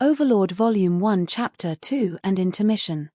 Overlord Volume 1 Chapter 2 and Intermission.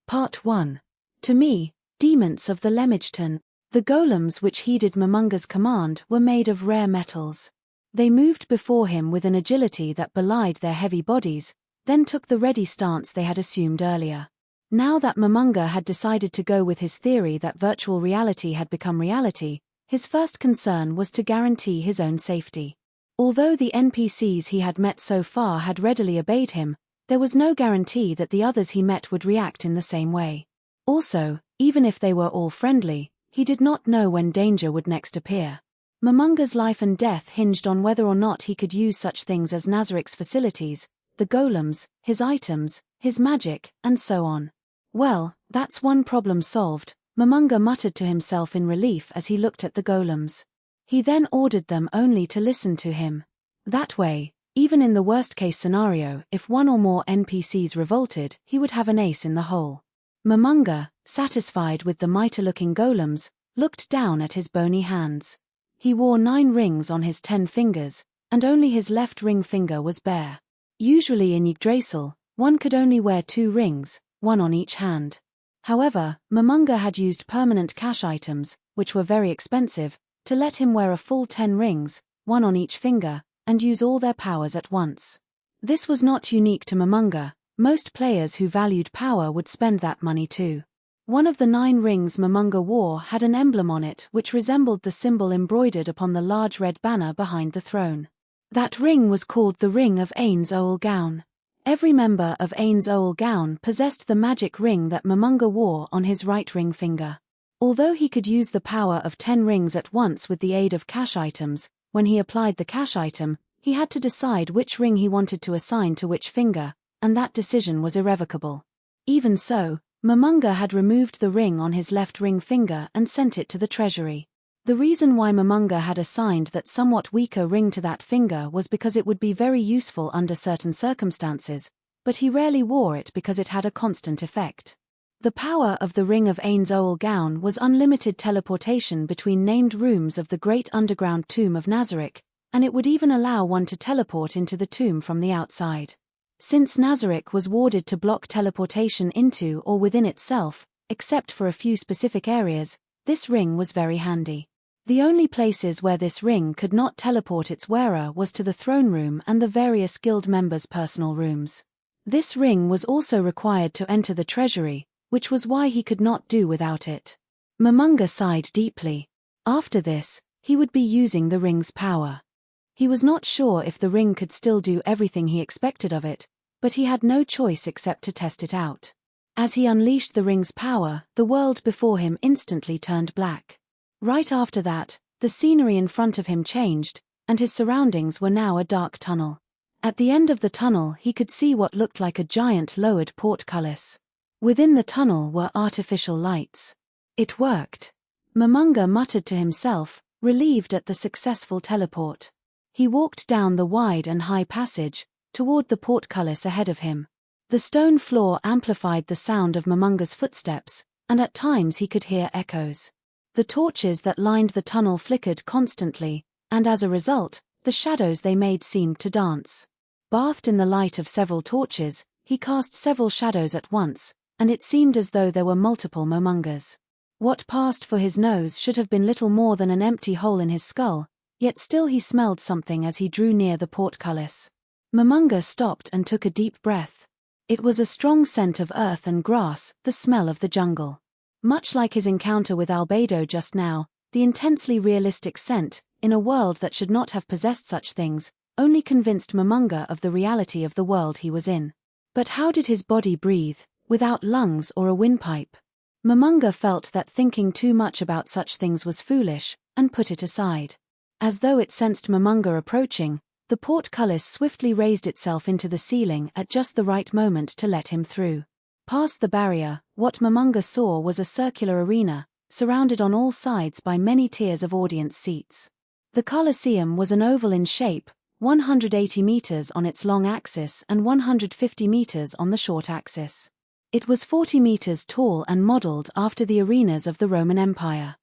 Part 1. To me, demons of the Lemmigeton, the golems which heeded Momonga's command were made of rare metals. They moved before him with an agility that belied their heavy bodies, then took the ready stance they had assumed earlier. Now that Momonga had decided to go with his theory that virtual reality had become reality, his first concern was to guarantee his own safety. Although the NPCs he had met so far had readily obeyed him, there was no guarantee that the others he met would react in the same way. Also, even if they were all friendly, he did not know when danger would next appear. Momonga's life and death hinged on whether or not he could use such things as Nazarick's facilities, the golems, his items, his magic, and so on. Well, that's one problem solved, Momonga muttered to himself in relief as he looked at the golems. He then ordered them only to listen to him. That way, even in the worst-case scenario, if one or more NPCs revolted, he would have an ace in the hole. Momonga, satisfied with the mighty-looking golems, looked down at his bony hands. He wore 9 rings on his 10 fingers, and only his left ring finger was bare. Usually in Yggdrasil, one could only wear 2 rings, one on each hand. However, Momonga had used permanent cash items, which were very expensive, to let him wear a full 10 rings, one on each finger, and use all their powers at once. This was not unique to Momonga. Most players who valued power would spend that money too. One of the 9 rings Momonga wore had an emblem on it which resembled the symbol embroidered upon the large red banner behind the throne. That ring was called the Ring of Ainz Ooal Gown. Every member of Ainz Ooal Gown possessed the magic ring that Momonga wore on his right ring finger. Although he could use the power of 10 rings at once with the aid of cash items, when he applied the cash item, he had to decide which ring he wanted to assign to which finger, and that decision was irrevocable. Even so, Momonga had removed the ring on his left ring finger and sent it to the treasury. The reason why Momonga had assigned that somewhat weaker ring to that finger was because it would be very useful under certain circumstances, but he rarely wore it because it had a constant effect. The power of the Ring of Ainz Ooal Gown was unlimited teleportation between named rooms of the Great Tomb of Nazarick, and it would even allow one to teleport into the tomb from the outside. Since Nazarick was warded to block teleportation into or within itself, except for a few specific areas, this ring was very handy. The only places where this ring could not teleport its wearer was to the throne room and the various guild members' personal rooms. This ring was also required to enter the treasury, which was why he could not do without it. Momonga sighed deeply. After this, he would be using the ring's power. He was not sure if the ring could still do everything he expected of it, but he had no choice except to test it out. As he unleashed the ring's power, the world before him instantly turned black. Right after that, the scenery in front of him changed, and his surroundings were now a dark tunnel. At the end of the tunnel he could see what looked like a giant lowered portcullis. Within the tunnel were artificial lights. It worked. Momonga muttered to himself, relieved at the successful teleport. He walked down the wide and high passage, toward the portcullis ahead of him. The stone floor amplified the sound of Momonga's footsteps, and at times he could hear echoes. The torches that lined the tunnel flickered constantly, and as a result, the shadows they made seemed to dance. Bathed in the light of several torches, he cast several shadows at once, and it seemed as though there were multiple Momongas. What passed for his nose should have been little more than an empty hole in his skull, yet still he smelled something as he drew near the portcullis. Momonga stopped and took a deep breath. It was a strong scent of earth and grass, the smell of the jungle. Much like his encounter with Albedo just now, the intensely realistic scent, in a world that should not have possessed such things, only convinced Momonga of the reality of the world he was in. But how did his body breathe, without lungs or a windpipe? Momonga felt that thinking too much about such things was foolish, and put it aside. As though it sensed Momonga approaching, the portcullis swiftly raised itself into the ceiling at just the right moment to let him through. Past the barrier, what Momonga saw was a circular arena, surrounded on all sides by many tiers of audience seats. The Colosseum was an oval in shape, 180 meters on its long axis and 150 meters on the short axis. It was 40 meters tall and modeled after the arenas of the Roman Empire.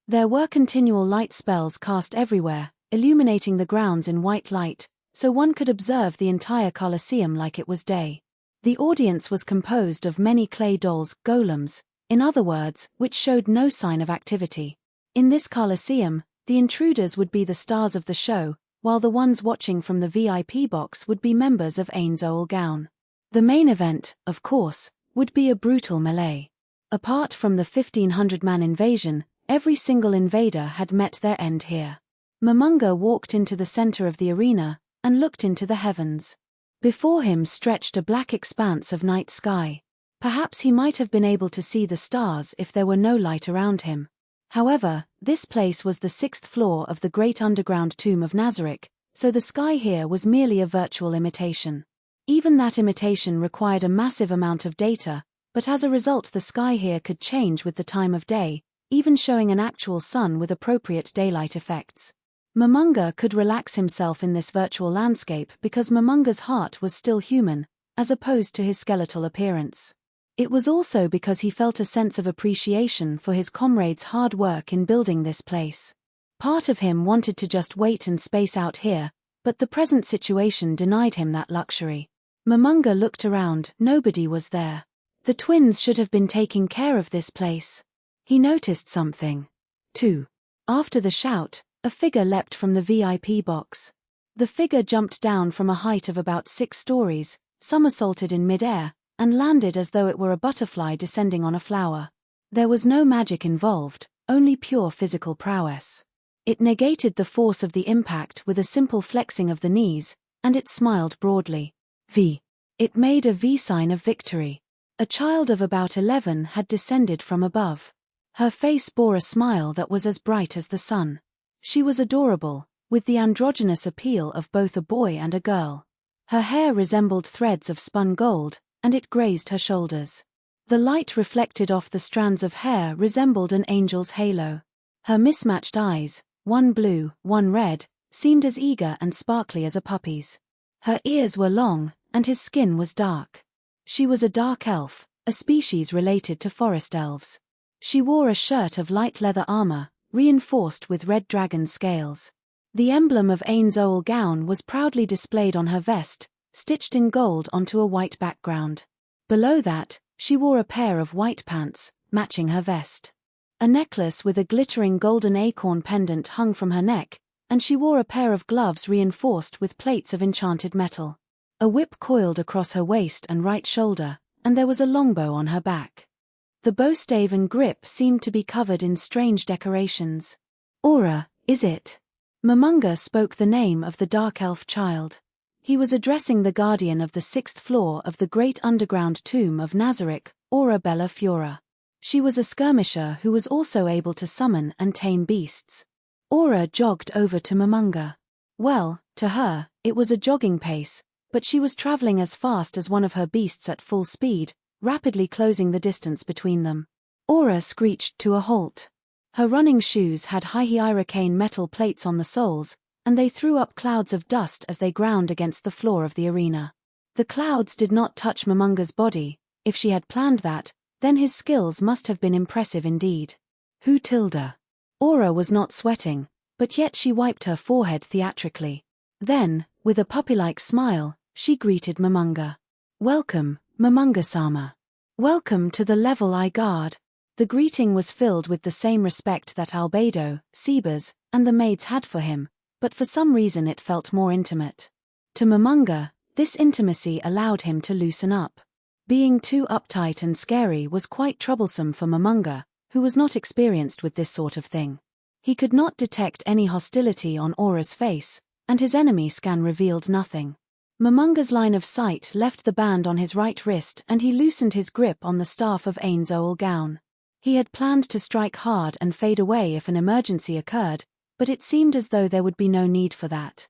There were continual light spells cast everywhere, illuminating the grounds in white light, so one could observe the entire Colosseum like it was day. The audience was composed of many clay dolls, golems, in other words, which showed no sign of activity. In this Colosseum, the intruders would be the stars of the show, while the ones watching from the VIP box would be members of Ainz Ooal Gown. The main event, of course, would be a brutal melee. Apart from the 1,500-man invasion, every single invader had met their end here. Momonga walked into the center of the arena and looked into the heavens. Before him stretched a black expanse of night sky. Perhaps he might have been able to see the stars if there were no light around him. However, this place was the 6th floor of the Great Underground Tomb of Nazarick, so the sky here was merely a virtual imitation. Even that imitation required a massive amount of data, but as a result the sky here could change with the time of day, even showing an actual sun with appropriate daylight effects. Momonga could relax himself in this virtual landscape because Momonga's heart was still human, as opposed to his skeletal appearance. It was also because he felt a sense of appreciation for his comrades' hard work in building this place. Part of him wanted to just wait and space out here, but the present situation denied him that luxury. Momonga looked around, nobody was there. The twins should have been taking care of this place. He noticed something. 2. After the shout, a figure leapt from the VIP box. The figure jumped down from a height of about 6 stories, somersaulted in mid-air, and landed as though it were a butterfly descending on a flower. There was no magic involved, only pure physical prowess. It negated the force of the impact with a simple flexing of the knees, and it smiled broadly. V. It made a V sign of victory. A child of about 11 had descended from above. Her face bore a smile that was as bright as the sun. She was adorable, with the androgynous appeal of both a boy and a girl. Her hair resembled threads of spun gold, and it grazed her shoulders. The light reflected off the strands of hair resembled an angel's halo. Her mismatched eyes, one blue, one red, seemed as eager and sparkly as a puppy's. Her ears were long, and his skin was dark. She was a dark elf, a species related to forest elves. She wore a shirt of light leather armor, reinforced with red dragon scales. The emblem of Ainz Ooal Gown was proudly displayed on her vest, stitched in gold onto a white background. Below that, she wore a pair of white pants, matching her vest. A necklace with a glittering golden acorn pendant hung from her neck, and she wore a pair of gloves reinforced with plates of enchanted metal. A whip coiled across her waist and right shoulder, and there was a longbow on her back. The bowstave and grip seemed to be covered in strange decorations. Aura, is it? Momonga spoke the name of the dark elf child. He was addressing the guardian of the 6th floor of the Great Underground Tomb of Nazarick, Aura Bella Fiora. She was a skirmisher who was also able to summon and tame beasts. Aura jogged over to Momonga. Well, to her, it was a jogging pace, but she was traveling as fast as one of her beasts at full speed, rapidly closing the distance between them. Aura screeched to a halt. Her running shoes had high-hurricane metal plates on the soles, and they threw up clouds of dust as they ground against the floor of the arena. The clouds did not touch Momonga's body. If she had planned that, then his skills must have been impressive indeed. Who tilde? Aura was not sweating, but yet she wiped her forehead theatrically. Then, with a puppy-like smile, she greeted Momonga. Welcome, Momonga-sama. Welcome to the level I guard. The greeting was filled with the same respect that Albedo, Sebas, and the maids had for him, but for some reason it felt more intimate. To Momonga, this intimacy allowed him to loosen up. Being too uptight and scary was quite troublesome for Momonga, who was not experienced with this sort of thing. He could not detect any hostility on Aura's face, and his enemy scan revealed nothing. Momonga's line of sight left the band on his right wrist and he loosened his grip on the staff of Ainz Ooal Gown. He had planned to strike hard and fade away if an emergency occurred, but it seemed as though there would be no need for that.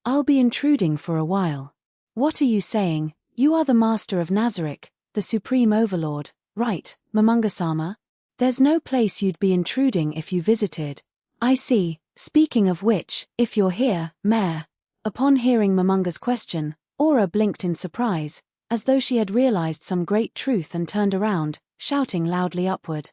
I'll be intruding for a while. What are you saying? You are the master of Nazarick, the supreme overlord, right, Momonga-sama? There's no place you'd be intruding if you visited. I see, speaking of which, if you're here, Mayor. Upon hearing Momonga's question, Aura blinked in surprise, as though she had realized some great truth and turned around, shouting loudly upward.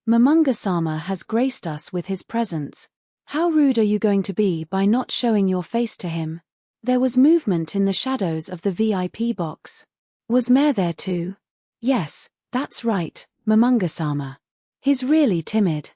Momonga-sama has graced us with his presence. How rude are you going to be by not showing your face to him? There was movement in the shadows of the VIP box. Was Mare there too? Yes, that's right, Momonga-sama. He's really timid.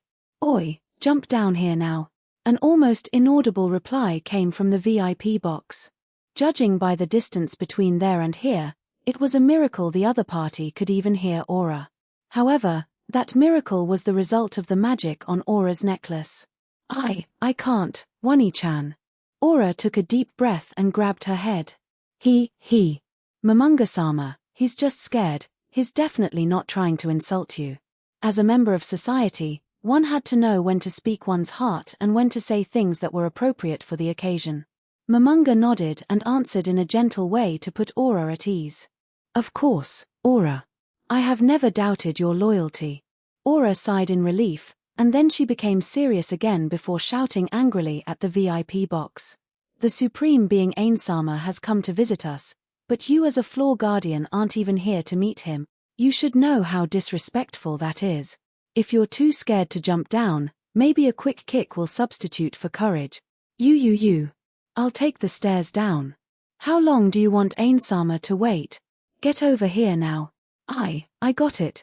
Oi, jump down here now. An almost inaudible reply came from the VIP box. Judging by the distance between there and here, it was a miracle the other party could even hear Aura. However, that miracle was the result of the magic on Aura's necklace. I can't, Wani-chan. Aura took a deep breath and grabbed her head. Momonga-sama, he's just scared, he's definitely not trying to insult you. As a member of society, one had to know when to speak one's heart and when to say things that were appropriate for the occasion. Momonga nodded and answered in a gentle way to put Aura at ease. Of course, Aura. I have never doubted your loyalty. Aura sighed in relief, and then she became serious again before shouting angrily at the VIP box. The Supreme Being Ainz-sama has come to visit us, but you as a floor guardian aren't even here to meet him. You should know how disrespectful that is. If you're too scared to jump down, maybe a quick kick will substitute for courage. I'll take the stairs down. How long do you want Ainz-sama to wait? Get over here now. I got it,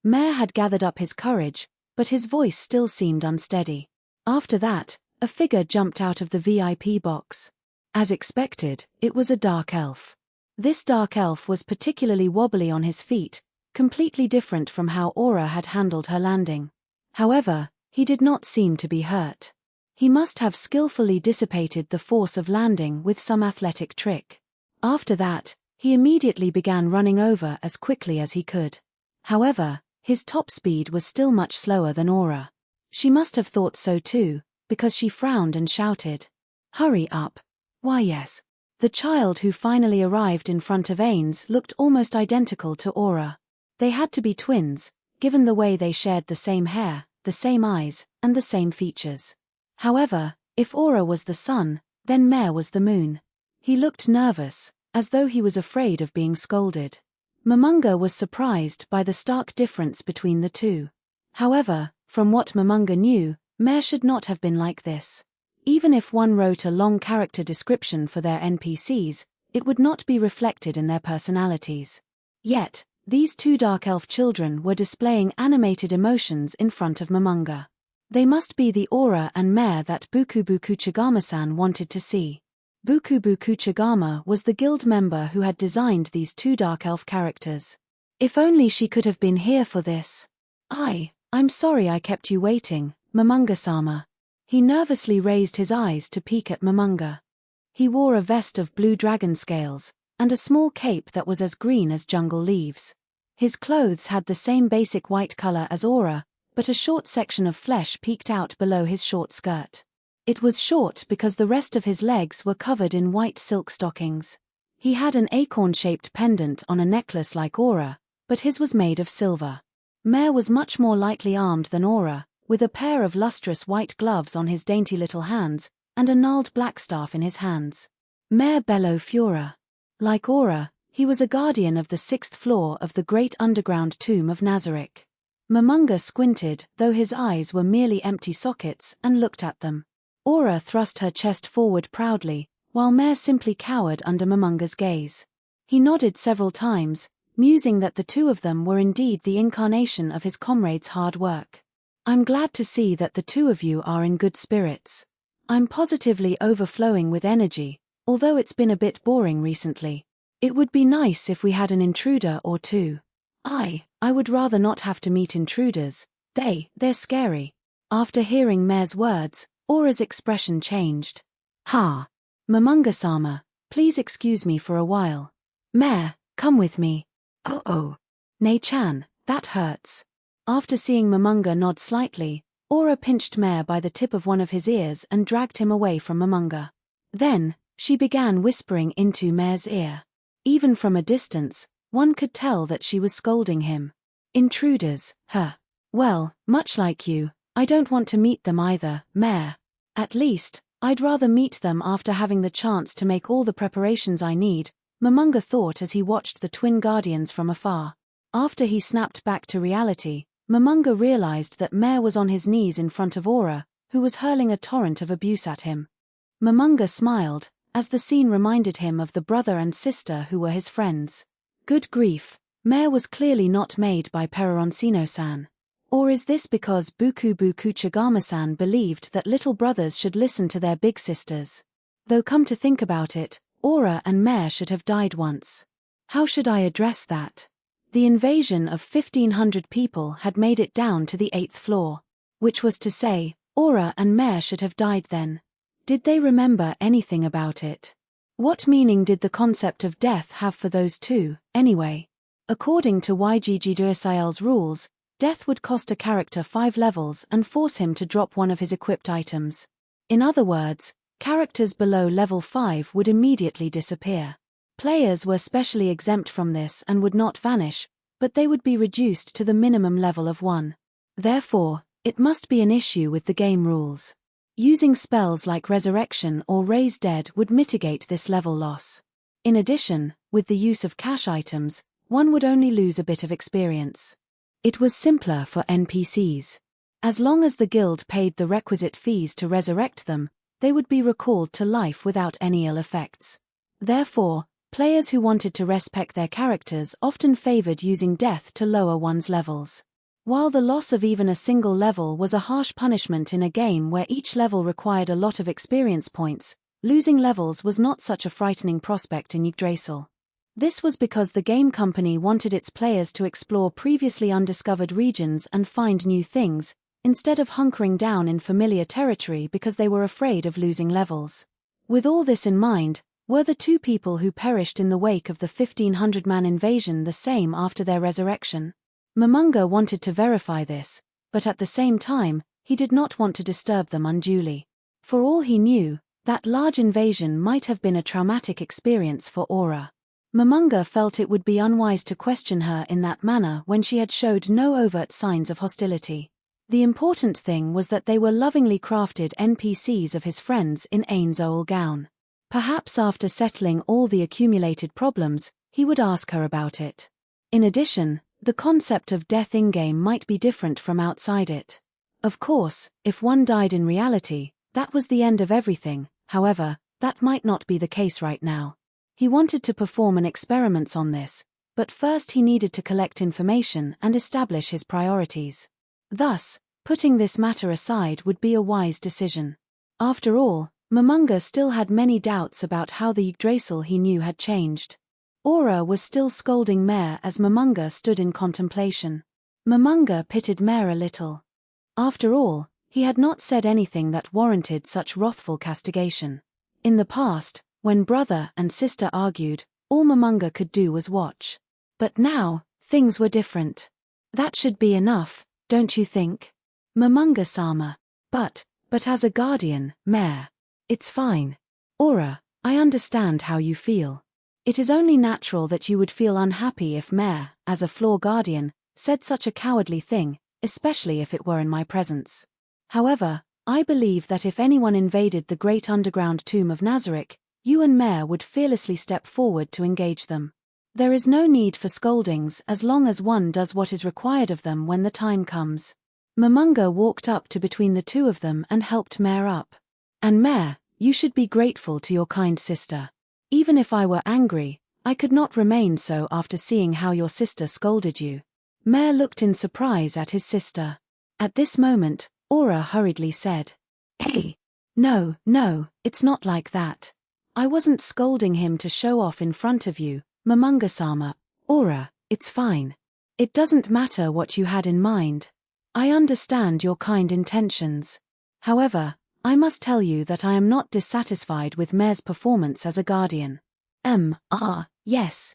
Mare had gathered up his courage, but his voice still seemed unsteady. After that, a figure jumped out of the VIP box. As expected, it was a dark elf. This dark elf was particularly wobbly on his feet, completely different from how Aura had handled her landing. However, he did not seem to be hurt. He must have skillfully dissipated the force of landing with some athletic trick. After that, he immediately began running over as quickly as he could. However, his top speed was still much slower than Aura. She must have thought so too, because she frowned and shouted, "Hurry up." Why yes. The child who finally arrived in front of Ainz looked almost identical to Aura. They had to be twins, given the way they shared the same hair, the same eyes, and the same features. However, if Aura was the sun, then Mare was the moon. He looked nervous, as though he was afraid of being scolded. Momonga was surprised by the stark difference between the two. However, from what Momonga knew, Mare should not have been like this. Even if one wrote a long character description for their NPCs, it would not be reflected in their personalities. Yet, these two dark elf children were displaying animated emotions in front of Momonga. They must be the Aura and Mare that Bukubu Kuchigama-san wanted to see. Bukubu Kuchigama was the guild member who had designed these two dark elf characters. If only she could have been here for this. I'm sorry I kept you waiting, Momonga-sama. He nervously raised his eyes to peek at Momonga. He wore a vest of blue dragon scales, and a small cape that was as green as jungle leaves. His clothes had the same basic white color as Aura, but a short section of flesh peeked out below his short skirt. It was short because the rest of his legs were covered in white silk stockings. He had an acorn-shaped pendant on a necklace like Aura, but his was made of silver. Mare was much more lightly armed than Aura, with a pair of lustrous white gloves on his dainty little hands, and a gnarled black staff in his hands. Mare Bello Fura. Like Aura, he was a guardian of the 6th floor of the Great Underground Tomb of Nazarick. Momonga squinted, though his eyes were merely empty sockets, and looked at them. Aura thrust her chest forward proudly, while Mare simply cowered under Momonga's gaze. He nodded several times, musing that the two of them were indeed the incarnation of his comrade's hard work. I'm glad to see that the two of you are in good spirits. I'm positively overflowing with energy, although it's been a bit boring recently. It would be nice if we had an intruder or two. I would rather not have to meet intruders. They're scary. After hearing Mare's words, Aura's expression changed. Momonga-sama, please excuse me for a while. Mare, come with me. Oh. Nei-chan, that hurts. After seeing Momonga nod slightly, Aura pinched Mare by the tip of one of his ears and dragged him away from Momonga. Then, she began whispering into Mare's ear. Even from a distance, one could tell that she was scolding him. Intruders, Well, much like you, I don't want to meet them either, Mare. At least, I'd rather meet them after having the chance to make all the preparations I need, Momonga thought as he watched the twin guardians from afar. After he snapped back to reality, Momonga realized that Mare was on his knees in front of Aura, who was hurling a torrent of abuse at him. Momonga smiled, as the scene reminded him of the brother and sister who were his friends. Good grief, Mare was clearly not made by Peroncino-san. Or is this because Bukubu Kuchigama-san believed that little brothers should listen to their big sisters? Though come to think about it, Aura and Mare should have died once. How should I address that? The invasion of 1,500 people had made it down to the 8th floor. Which was to say, Aura and Mare should have died then. Did they remember anything about it? What meaning did the concept of death have for those two, anyway? According to Yggdrasil's rules, death would cost a character 5 levels and force him to drop one of his equipped items. In other words, characters below level 5 would immediately disappear. Players were specially exempt from this and would not vanish, but they would be reduced to the minimum level of 1. Therefore, it must be an issue with the game rules. Using spells like Resurrection or Raise Dead would mitigate this level loss. In addition, with the use of cash items, one would only lose a bit of experience. It was simpler for NPCs. As long as the guild paid the requisite fees to resurrect them, they would be recalled to life without any ill effects. Therefore, players who wanted to respec their characters often favored using death to lower one's levels. While the loss of even a single level was a harsh punishment in a game where each level required a lot of experience points, losing levels was not such a frightening prospect in Yggdrasil. This was because the game company wanted its players to explore previously undiscovered regions and find new things, instead of hunkering down in familiar territory because they were afraid of losing levels. With all this in mind, were the 2 people who perished in the wake of the 1,500-man invasion the same after their resurrection? Momonga wanted to verify this, but at the same time, he did not want to disturb them unduly. For all he knew, that large invasion might have been a traumatic experience for Aura. Momonga felt it would be unwise to question her in that manner when she had showed no overt signs of hostility. The important thing was that they were lovingly crafted NPCs of his friends in Ainz Ooal Gown. Perhaps after settling all the accumulated problems, he would ask her about it. In addition, the concept of death in-game might be different from outside it. Of course, if one died in reality, that was the end of everything. However, that might not be the case right now. He wanted to perform an experiment on this, but first he needed to collect information and establish his priorities. Thus, putting this matter aside would be a wise decision. After all, Momonga still had many doubts about how the Yggdrasil he knew had changed. Aura was still scolding Mare as Momonga stood in contemplation. Momonga pitied Mare a little. After all, he had not said anything that warranted such wrathful castigation. In the past, when brother and sister argued, all Momonga could do was watch. But now, things were different. That should be enough, don't you think? Momonga-sama. But as a guardian, Mare. It's fine. Aura, I understand how you feel. It is only natural that you would feel unhappy if Mare, as a floor guardian, said such a cowardly thing, especially if it were in my presence. However, I believe that if anyone invaded the great underground tomb of Nazarick, you and Mare would fearlessly step forward to engage them. There is no need for scoldings as long as one does what is required of them when the time comes. Momonga walked up to between the 2 of them and helped Mare up. And Mare, you should be grateful to your kind sister. Even if I were angry, I could not remain so after seeing how your sister scolded you. Mare looked in surprise at his sister. At this moment, Aura hurriedly said, "Hey, no, it's not like that. I wasn't scolding him to show off in front of you, Momonga-sama. Aura, it's fine. It doesn't matter what you had in mind. I understand your kind intentions. However, I must tell you that I am not dissatisfied with Mare's performance as a guardian." Yes.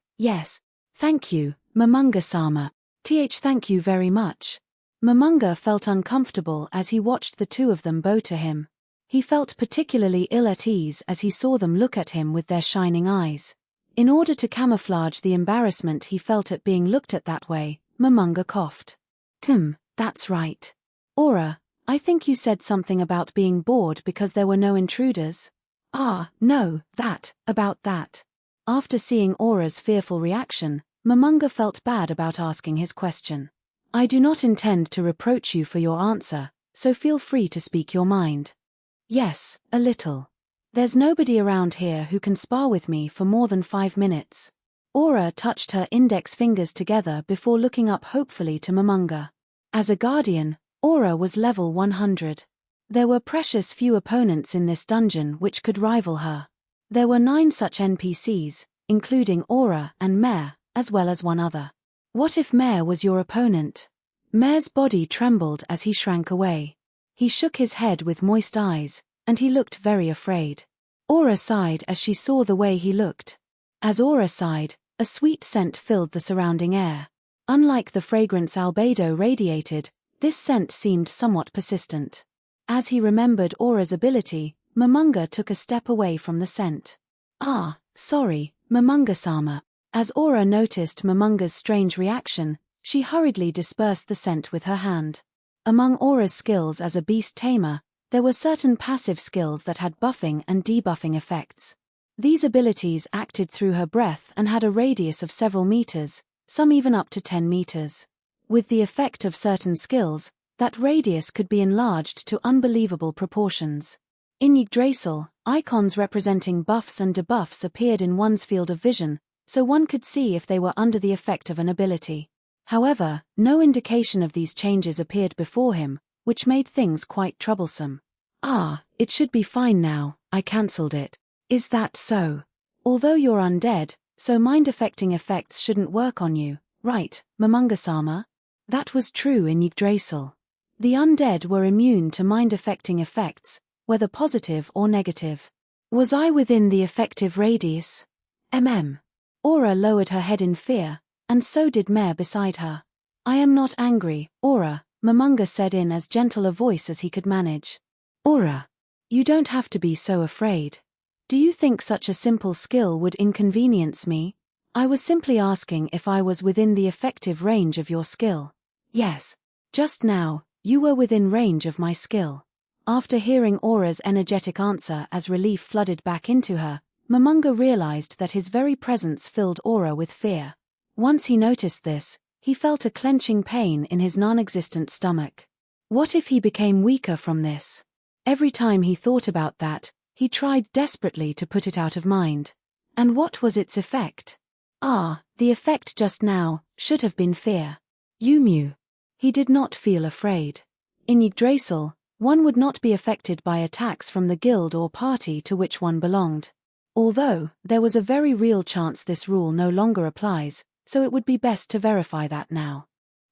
Thank you, Momonga-sama. Thank you very much. Momonga felt uncomfortable as he watched the 2 of them bow to him. He felt particularly ill at ease as he saw them look at him with their shining eyes. In order to camouflage the embarrassment he felt at being looked at that way, Momonga coughed. That's right. Aura, I think you said something about being bored because there were no intruders. No, about that. After seeing Aura's fearful reaction, Momonga felt bad about asking his question. I do not intend to reproach you for your answer, so feel free to speak your mind. Yes, a little. There's nobody around here who can spar with me for more than 5 minutes. Aura touched her index fingers together before looking up hopefully to Momonga. As a guardian, Aura was level 100. There were precious few opponents in this dungeon which could rival her. There were 9 such NPCs, including Aura and Mare, as well as one other. What if Mare was your opponent? Mare's body trembled as he shrank away. He shook his head with moist eyes, and he looked very afraid. Aura sighed as she saw the way he looked. As Aura sighed, a sweet scent filled the surrounding air. Unlike the fragrance Albedo radiated, this scent seemed somewhat persistent. As he remembered Aura's ability, Momonga took a step away from the scent. Ah, sorry, Momonga-sama. As Aura noticed Momonga's strange reaction, she hurriedly dispersed the scent with her hand. Among Aura's skills as a beast tamer, there were certain passive skills that had buffing and debuffing effects. These abilities acted through her breath and had a radius of several meters, some even up to 10 meters. With the effect of certain skills, that radius could be enlarged to unbelievable proportions. In Yggdrasil, icons representing buffs and debuffs appeared in one's field of vision, so one could see if they were under the effect of an ability. However, no indication of these changes appeared before him, which made things quite troublesome. Ah, it should be fine now, I cancelled it. Is that so? Although you're undead, so mind-affecting effects shouldn't work on you, right, Momonga-sama? That was true in Yggdrasil. The undead were immune to mind-affecting effects, whether positive or negative. Was I within the effective radius? Aura lowered her head in fear, and so did Mare beside her. I am not angry, Aura, Momonga said in as gentle a voice as he could manage. Aura, you don't have to be so afraid. Do you think such a simple skill would inconvenience me? I was simply asking if I was within the effective range of your skill. Yes. Just now, you were within range of my skill. After hearing Aura's energetic answer as relief flooded back into her, Momonga realized that his very presence filled Aura with fear. Once he noticed this, he felt a clenching pain in his non-existent stomach. What if he became weaker from this? Every time he thought about that, he tried desperately to put it out of mind. And what was its effect? Ah, the effect just now should have been fear. Yumu. He did not feel afraid. In Yggdrasil, one would not be affected by attacks from the guild or party to which one belonged. Although, there was a very real chance this rule no longer applies, so it would be best to verify that now.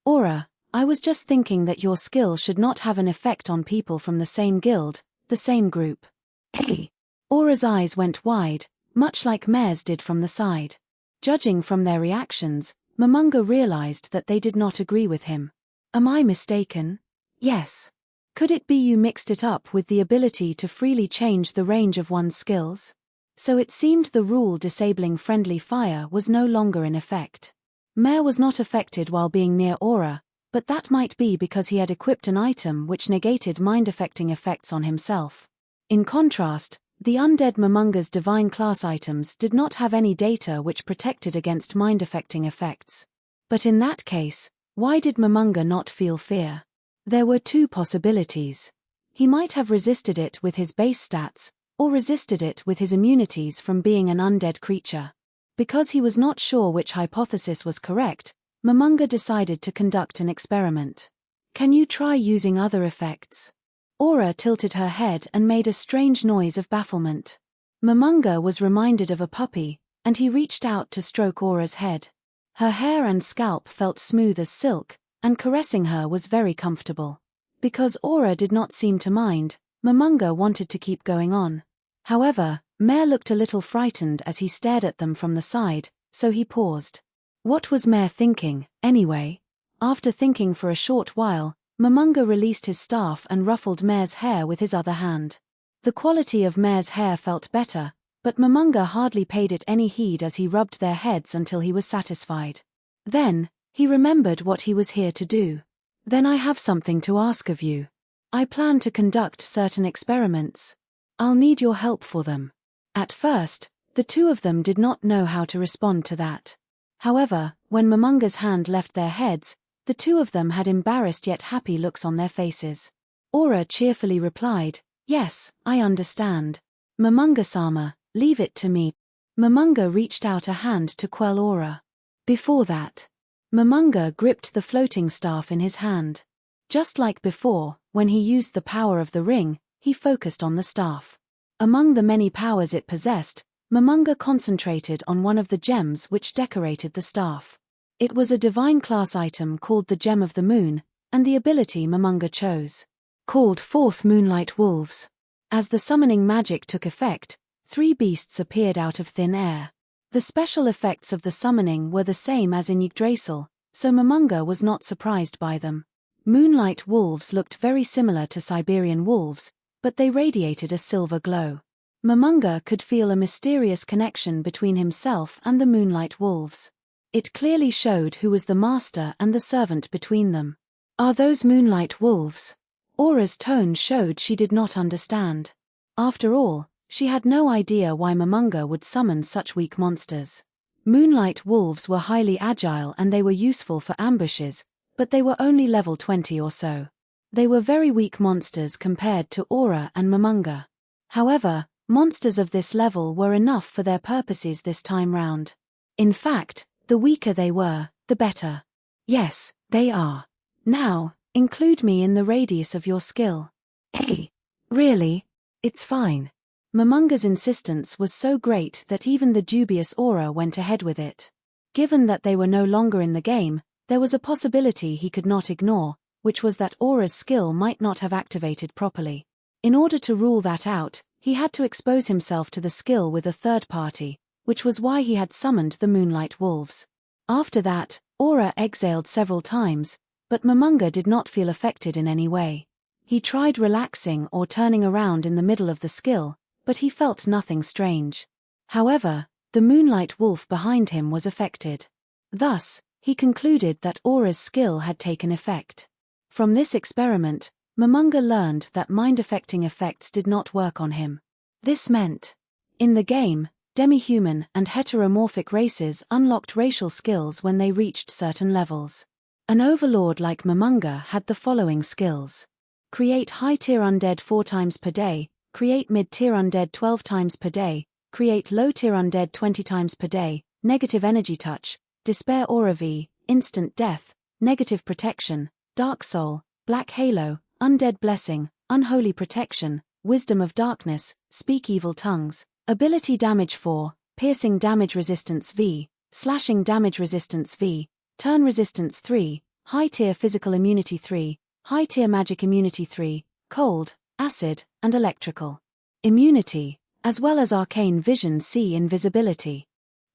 Aura, I was just thinking that your skill should not have an effect on people from the same guild, the same group. Hey! Aura's eyes went wide, much like Mare's did from the side. Judging from their reactions, Momonga realized that they did not agree with him. Am I mistaken? Yes. Could it be you mixed it up with the ability to freely change the range of one's skills? So it seemed the rule disabling friendly fire was no longer in effect. Mare was not affected while being near Aura, but that might be because he had equipped an item which negated mind-affecting effects on himself. In contrast, the undead Momonga's divine class items did not have any data which protected against mind-affecting effects. But in that case, why did Momonga not feel fear? There were 2 possibilities. He might have resisted it with his base stats, or resisted it with his immunities from being an undead creature. Because he was not sure which hypothesis was correct, Momonga decided to conduct an experiment. Can you try using other effects? Aura tilted her head and made a strange noise of bafflement. Momonga was reminded of a puppy, and he reached out to stroke Aura's head. Her hair and scalp felt smooth as silk, and caressing her was very comfortable. Because Aura did not seem to mind, Momonga wanted to keep going on. However, Mare looked a little frightened as he stared at them from the side, so he paused. What was Mare thinking, anyway? After thinking for a short while, Momonga released his staff and ruffled Mare's hair with his other hand. The quality of Mare's hair felt better, but Momonga hardly paid it any heed as he rubbed their heads until he was satisfied. Then, he remembered what he was here to do. Then I have something to ask of you. I plan to conduct certain experiments. I'll need your help for them. At first, the 2 of them did not know how to respond to that. However, when Momonga's hand left their heads, the 2 of them had embarrassed yet happy looks on their faces. Aura cheerfully replied, "Yes, I understand. Momonga-sama, leave it to me." Momonga reached out a hand to quell Aura. Before that, Momonga gripped the floating staff in his hand. Just like before, when he used the power of the ring, he focused on the staff. Among the many powers it possessed, Momonga concentrated on one of the gems which decorated the staff. It was a divine class item called the Gem of the Moon, and the ability Momonga chose called forth Moonlight Wolves. As the summoning magic took effect, 3 beasts appeared out of thin air. The special effects of the summoning were the same as in Yggdrasil, so Momonga was not surprised by them. Moonlight wolves looked very similar to Siberian wolves, but they radiated a silver glow. Momonga could feel a mysterious connection between himself and the moonlight wolves. It clearly showed who was the master and the servant between them. Are those moonlight wolves? Aura's tone showed she did not understand. After all, she had no idea why Momonga would summon such weak monsters. Moonlight wolves were highly agile and they were useful for ambushes, but they were only level 20 or so. They were very weak monsters compared to Aura and Momonga. However, monsters of this level were enough for their purposes this time round. In fact, the weaker they were, the better. Yes, they are. Now, include me in the radius of your skill. Hey, really? It's fine. Momonga's insistence was so great that even the dubious Aura went ahead with it. Given that they were no longer in the game, there was a possibility he could not ignore, which was that Aura's skill might not have activated properly. In order to rule that out, he had to expose himself to the skill with a third party, which was why he had summoned the Moonlight Wolves. After that, Aura exhaled several times, but Momonga did not feel affected in any way. He tried relaxing or turning around in the middle of the skill, but he felt nothing strange. However, the Moonlight Wolf behind him was affected. Thus, he concluded that Aura's skill had taken effect. From this experiment, Momonga learned that mind-affecting effects did not work on him. This meant, in the game, demi-human and heteromorphic races unlocked racial skills when they reached certain levels. An overlord like Momonga had the following skills. Create high-tier undead 4 times per day, create mid-tier undead 12 times per day, create low-tier undead 20 times per day, negative energy touch, Despair Aura V, Instant Death, Negative Protection, Dark Soul, Black Halo, Undead Blessing, Unholy Protection, Wisdom of Darkness, Speak Evil Tongues, Ability Damage 4, Piercing Damage Resistance V, Slashing Damage Resistance V, Turn Resistance 3, High-Tier Physical Immunity 3, High-Tier Magic Immunity 3, Cold, Acid, and Electrical Immunity, as well as Arcane Vision C Invisibility.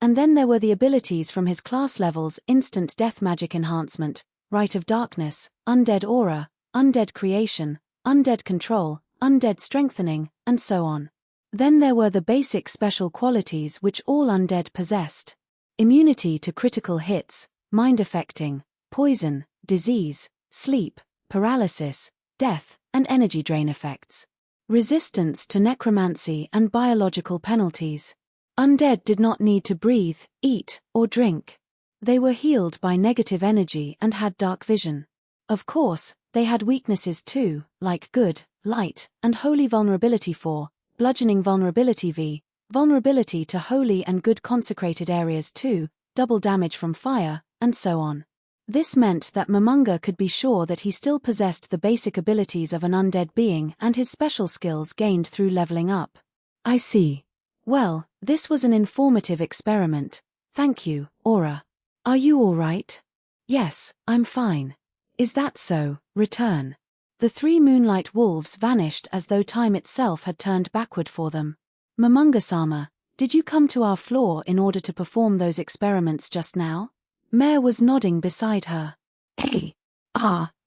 And then there were the abilities from his class levels: Instant Death Magic Enhancement, Rite of Darkness, Undead Aura, Undead Creation, Undead Control, Undead Strengthening, and so on. Then there were the basic special qualities which all undead possessed. Immunity to critical hits, mind-affecting, poison, disease, sleep, paralysis, death, and energy drain effects. Resistance to necromancy and biological penalties. Undead did not need to breathe, eat, or drink. They were healed by negative energy and had dark vision. Of course, they had weaknesses too, like good, light, and holy vulnerability 4, bludgeoning vulnerability V, vulnerability to holy and good consecrated areas 2, double damage from fire, and so on. This meant that Momonga could be sure that he still possessed the basic abilities of an undead being and his special skills gained through leveling up. I see. Well, this was an informative experiment. Thank you, Aura. Are you all right? Yes, I'm fine. Is that so? Return. The 3 moonlight wolves vanished as though time itself had turned backward for them. Momonga-sama, did you come to our floor in order to perform those experiments just now? Mare was nodding beside her. Hey.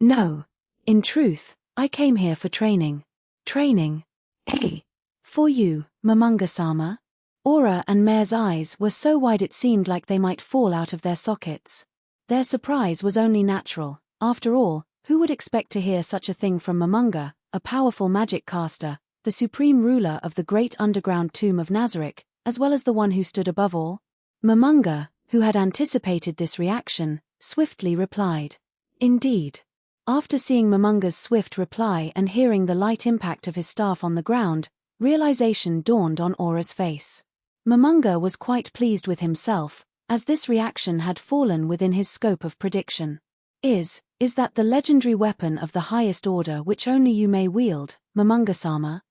No. In truth, I came here for training. Training? Hey. For you, Momonga-sama? Aura and Mare's eyes were so wide it seemed like they might fall out of their sockets. Their surprise was only natural. After all, who would expect to hear such a thing from Momonga, a powerful magic caster, the supreme ruler of the great underground tomb of Nazarick, as well as the one who stood above all? Momonga, who had anticipated this reaction, swiftly replied. Indeed. After seeing Momonga's swift reply and hearing the light impact of his staff on the ground, realization dawned on Aura's face. Momonga was quite pleased with himself, as this reaction had fallen within his scope of prediction. Is that the legendary weapon of the highest order which only you may wield, Momonga-sama?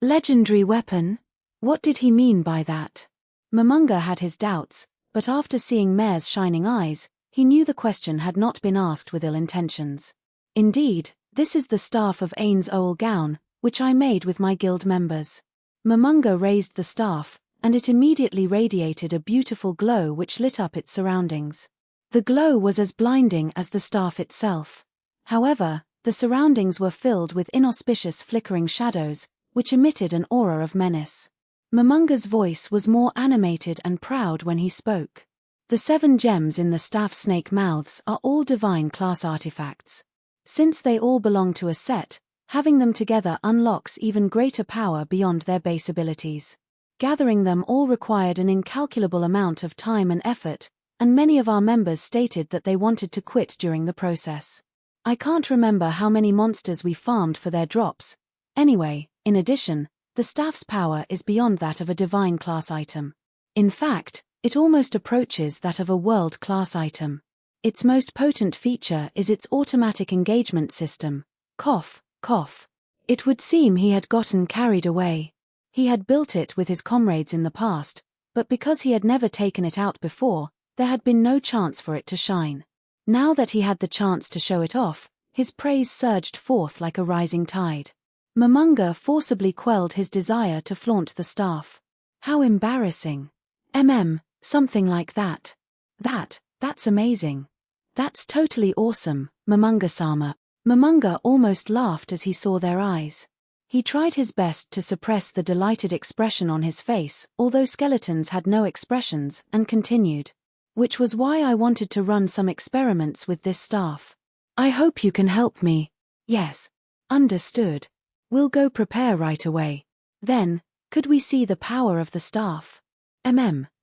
Legendary weapon? What did he mean by that? Momonga had his doubts, but after seeing Mare's shining eyes, he knew the question had not been asked with ill intentions. Indeed, this is the staff of Ainz Ooal Gown, which I made with my guild members. Momonga raised the staff, and it immediately radiated a beautiful glow which lit up its surroundings. The glow was as blinding as the staff itself. However, the surroundings were filled with inauspicious flickering shadows, which emitted an aura of menace. Momonga's voice was more animated and proud when he spoke. The 7 gems in the staff snake mouths are all divine class artifacts. Since they all belong to a set, having them together unlocks even greater power beyond their base abilities. Gathering them all required an incalculable amount of time and effort, and many of our members stated that they wanted to quit during the process. I can't remember how many monsters we farmed for their drops. Anyway, in addition, the staff's power is beyond that of a divine class item. In fact, it almost approaches that of a world-class item. Its most potent feature is its automatic engagement system. Cough, cough. It would seem he had gotten carried away. He had built it with his comrades in the past, but because he had never taken it out before, there had been no chance for it to shine. Now that he had the chance to show it off, his praise surged forth like a rising tide. Momonga forcibly quelled his desire to flaunt the staff. How embarrassing. Something like that. That's amazing. That's totally awesome, Momonga-sama. Momonga almost laughed as he saw their eyes. He tried his best to suppress the delighted expression on his face, although skeletons had no expressions, and continued. Which was why I wanted to run some experiments with this staff. I hope you can help me. Yes. Understood. We'll go prepare right away. Then, could we see the power of the staff?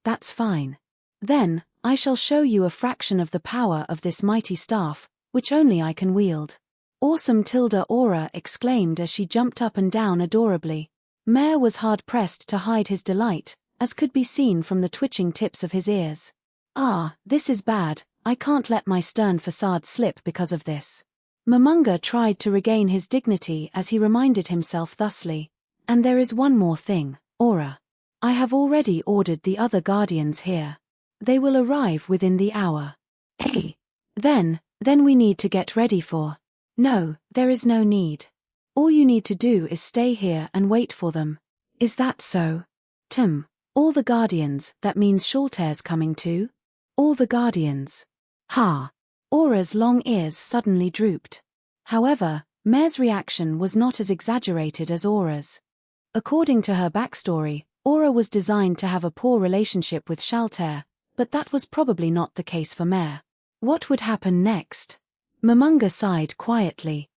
That's fine. Then, I shall show you a fraction of the power of this mighty staff, which only I can wield. Awesome Aura exclaimed as she jumped up and down adorably. Mare was hard-pressed to hide his delight, as could be seen from the twitching tips of his ears. Ah, this is bad, I can't let my stern facade slip because of this. Momonga tried to regain his dignity as he reminded himself thusly. And there is one more thing, Aura. I have already ordered the other guardians here. They will arrive within the hour. Hey! Then we need to get ready for. No, there is no need. All you need to do is stay here and wait for them. Is that so? All the guardians, that means Shalter's coming too? All the guardians. Ha! Aura's long ears suddenly drooped. However, Mare's reaction was not as exaggerated as Aura's. According to her backstory, Aura was designed to have a poor relationship with Shalter, but that was probably not the case for Mare. What would happen next? Momonga sighed quietly.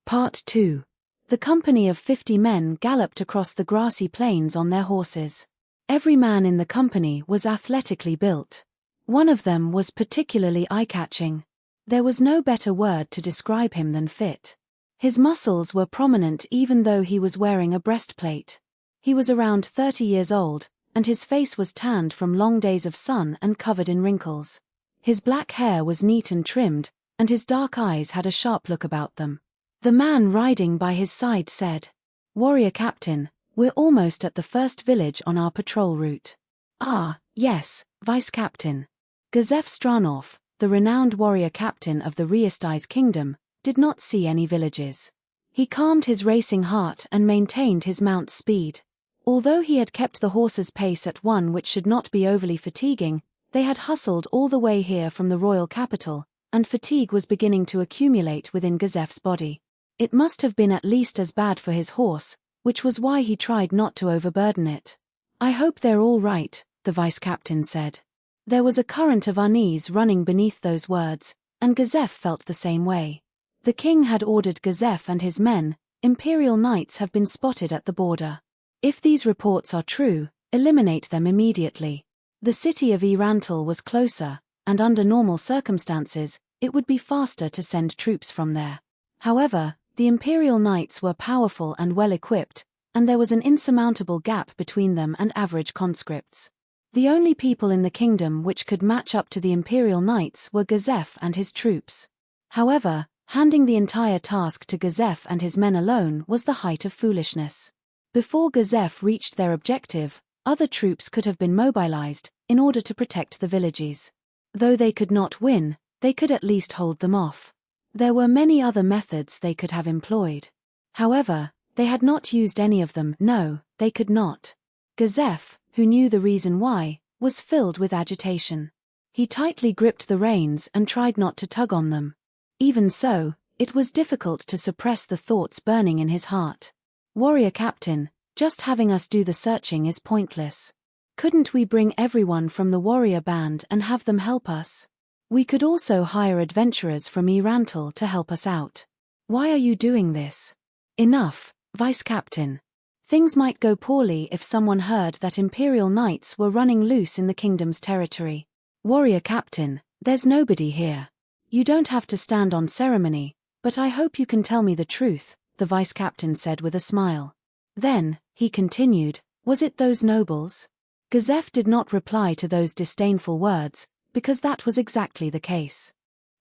Part 2. The company of 50 men galloped across the grassy plains on their horses. Every man in the company was athletically built. One of them was particularly eye-catching. There was no better word to describe him than fit. His muscles were prominent even though he was wearing a breastplate. He was around 30 years old, and his face was tanned from long days of sun and covered in wrinkles. His black hair was neat and trimmed, and his dark eyes had a sharp look about them. The man riding by his side said, "Warrior Captain, we're almost at the first village on our patrol route." "Ah, yes, Vice Captain." Gazef Stranov, the renowned warrior captain of the Reisti's kingdom, did not see any villages. He calmed his racing heart and maintained his mount's speed. Although he had kept the horse's pace at one which should not be overly fatiguing, they had hustled all the way here from the royal capital, and fatigue was beginning to accumulate within Gazef's body. It must have been at least as bad for his horse, which was why he tried not to overburden it. "I hope they're all right," the vice captain said. There was a current of unease running beneath those words, and Gazef felt the same way. The king had ordered Gazef and his men. Imperial knights have been spotted at the border. If these reports are true, eliminate them immediately. The city of Yggdrasil was closer, and under normal circumstances, it would be faster to send troops from there. However, the Imperial Knights were powerful and well-equipped, and there was an insurmountable gap between them and average conscripts. The only people in the kingdom which could match up to the Imperial Knights were Gazef and his troops. However, handing the entire task to Gazef and his men alone was the height of foolishness. Before Gazef reached their objective, other troops could have been mobilized in order to protect the villages. Though they could not win, they could at least hold them off. There were many other methods they could have employed. However, they had not used any of them. No, they could not. Gazef, who knew the reason why, was filled with agitation. He tightly gripped the reins and tried not to tug on them. Even so, it was difficult to suppress the thoughts burning in his heart. Warrior Captain, just having us do the searching is pointless. Couldn't we bring everyone from the warrior band and have them help us? We could also hire adventurers from Yggdrasil to help us out. Why are you doing this? Enough, Vice Captain. Things might go poorly if someone heard that Imperial Knights were running loose in the kingdom's territory. Warrior Captain, there's nobody here. You don't have to stand on ceremony, but I hope you can tell me the truth, the Vice Captain said with a smile. Then, he continued, was it those nobles? Gazef did not reply to those disdainful words, because that was exactly the case.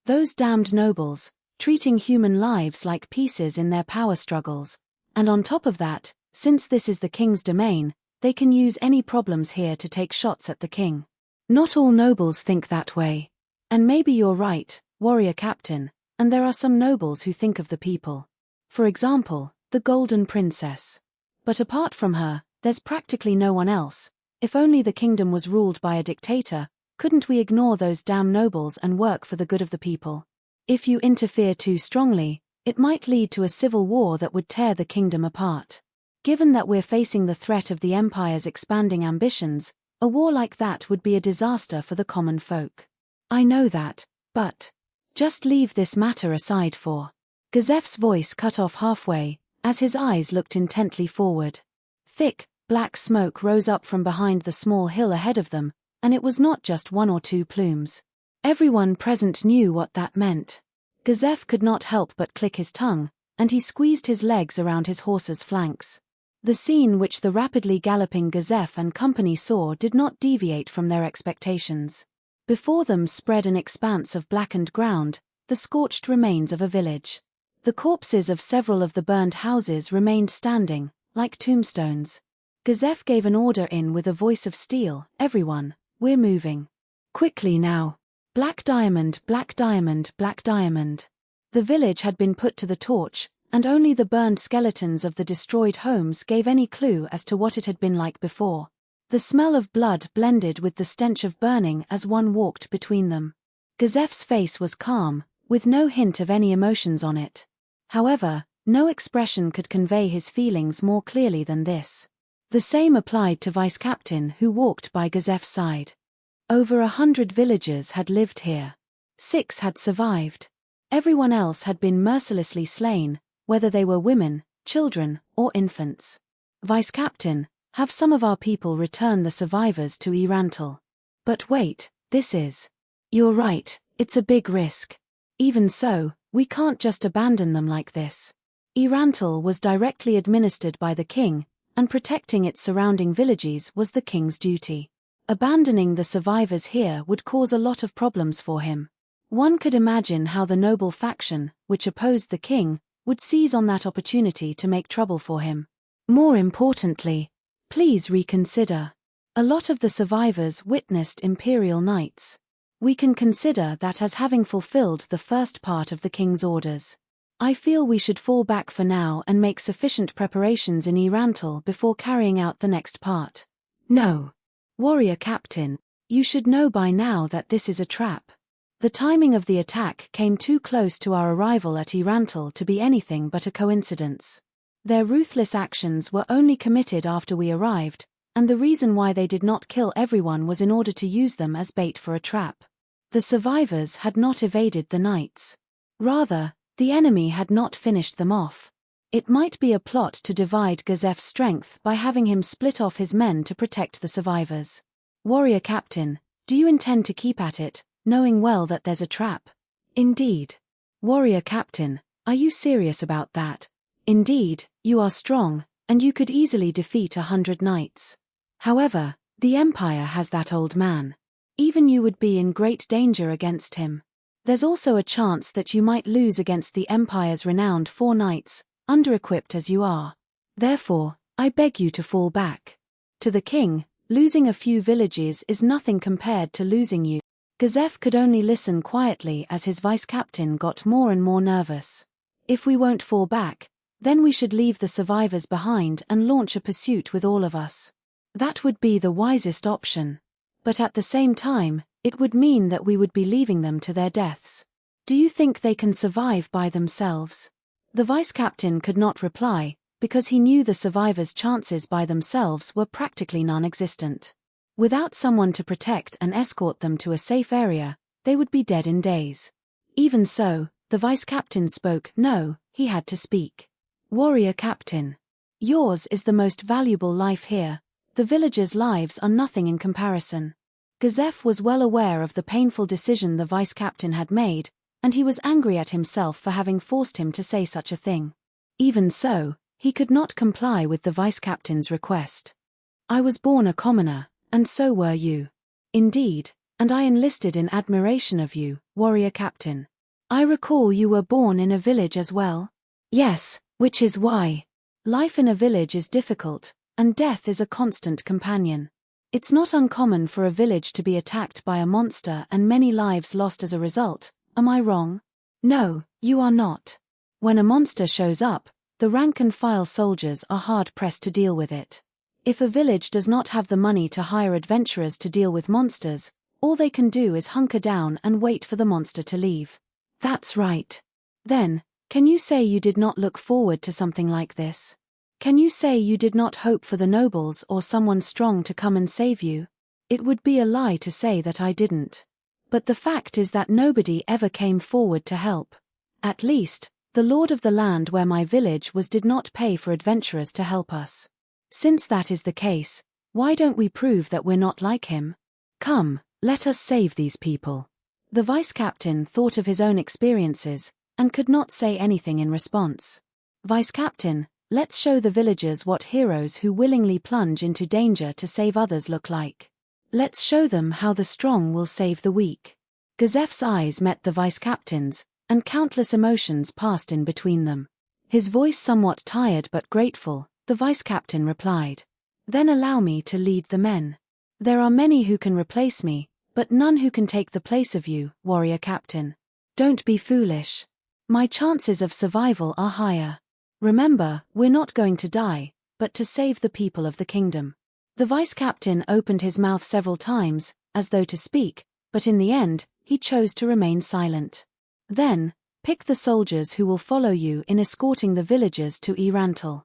Those damned nobles, treating human lives like pieces in their power struggles, and on top of that, since this is the king's domain, they can use any problems here to take shots at the king. Not all nobles think that way. And maybe you're right, Warrior Captain, and there are some nobles who think of the people. For example, the Golden Princess. But apart from her, there's practically no one else. If only the kingdom was ruled by a dictator, couldn't we ignore those damn nobles and work for the good of the people? If you interfere too strongly, it might lead to a civil war that would tear the kingdom apart. Given that we're facing the threat of the Empire's expanding ambitions, a war like that would be a disaster for the common folk. I know that, but just leave this matter aside for. Gazef's voice cut off halfway, as his eyes looked intently forward. Thick, black smoke rose up from behind the small hill ahead of them, and it was not just one or two plumes. Everyone present knew what that meant. Gazef could not help but click his tongue, and he squeezed his legs around his horse's flanks. The scene which the rapidly galloping Gazef and company saw did not deviate from their expectations. Before them spread an expanse of blackened ground, the scorched remains of a village. The corpses of several of the burned houses remained standing, like tombstones. Gazef gave an order with a voice of steel, everyone, we're moving. Quickly now. Black diamond, black diamond, black diamond. The village had been put to the torch, and only the burned skeletons of the destroyed homes gave any clue as to what it had been like before. The smell of blood blended with the stench of burning as one walked between them. Gazef's face was calm, with no hint of any emotions on it. However, no expression could convey his feelings more clearly than this. The same applied to Vice Captain, who walked by Gazef's side. Over 100 villagers had lived here. 6 had survived. Everyone else had been mercilessly slain, whether they were women, children, or infants. Vice Captain, have some of our people return the survivors to Yggdrasil. But wait, this is. You're right, it's a big risk. Even so, we can't just abandon them like this. Yggdrasil was directly administered by the king, and protecting its surrounding villages was the king's duty. Abandoning the survivors here would cause a lot of problems for him. One could imagine how the noble faction, which opposed the king, would seize on that opportunity to make trouble for him. More importantly, please reconsider. A lot of the survivors witnessed Imperial Knights. We can consider that as having fulfilled the first part of the king's orders. I feel we should fall back for now and make sufficient preparations in Yggdrasil before carrying out the next part. No. Warrior Captain, you should know by now that this is a trap. The timing of the attack came too close to our arrival at Yggdrasil to be anything but a coincidence. Their ruthless actions were only committed after we arrived, and the reason why they did not kill everyone was in order to use them as bait for a trap. The survivors had not evaded the knights. Rather, the enemy had not finished them off. It might be a plot to divide Gazef's strength by having him split off his men to protect the survivors. Warrior Captain, do you intend to keep at it, knowing well that there's a trap? Indeed. Warrior Captain, are you serious about that? Indeed, you are strong, and you could easily defeat 100 knights. However, the Empire has that old man. Even you would be in great danger against him. There's also a chance that you might lose against the Empire's renowned 4 knights, under-equipped as you are. Therefore, I beg you to fall back. To the king, losing a few villages is nothing compared to losing you. Gazef could only listen quietly as his vice-captain got more and more nervous. If we won't fall back, then we should leave the survivors behind and launch a pursuit with all of us. That would be the wisest option. But at the same time, it would mean that we would be leaving them to their deaths. Do you think they can survive by themselves? The vice-captain could not reply, because he knew the survivors' chances by themselves were practically non-existent. Without someone to protect and escort them to a safe area, they would be dead in days. Even so, the vice-captain spoke. No, he had to speak. Warrior Captain. Yours is the most valuable life here. The villagers' lives are nothing in comparison. Gazef was well aware of the painful decision the vice-captain had made, and he was angry at himself for having forced him to say such a thing. Even so, he could not comply with the vice-captain's request. I was born a commoner, and so were you. Indeed, and I enlisted in admiration of you, Warrior Captain. I recall you were born in a village as well. Yes, which is why. Life in a village is difficult, and death is a constant companion. It's not uncommon for a village to be attacked by a monster and many lives lost as a result, am I wrong? No, you are not. When a monster shows up, the rank-and-file soldiers are hard-pressed to deal with it. If a village does not have the money to hire adventurers to deal with monsters, all they can do is hunker down and wait for the monster to leave. That's right. Then, can you say you did not look forward to something like this? Can you say you did not hope for the nobles or someone strong to come and save you? It would be a lie to say that I didn't. But the fact is that nobody ever came forward to help. At least, the lord of the land where my village was did not pay for adventurers to help us. Since that is the case, why don't we prove that we're not like him? Come, let us save these people. The vice-captain thought of his own experiences, and could not say anything in response. Vice-captain, let's show the villagers what heroes who willingly plunge into danger to save others look like. Let's show them how the strong will save the weak. Gazef's eyes met the vice-captain's, and countless emotions passed in between them. His voice somewhat tired but grateful, the vice-captain replied. Then allow me to lead the men. There are many who can replace me, but none who can take the place of you, warrior captain. Don't be foolish. My chances of survival are higher. Remember, we're not going to die, but to save the people of the kingdom. The vice-captain opened his mouth several times, as though to speak, but in the end, he chose to remain silent. Then, pick the soldiers who will follow you in escorting the villagers to Yggdrasil.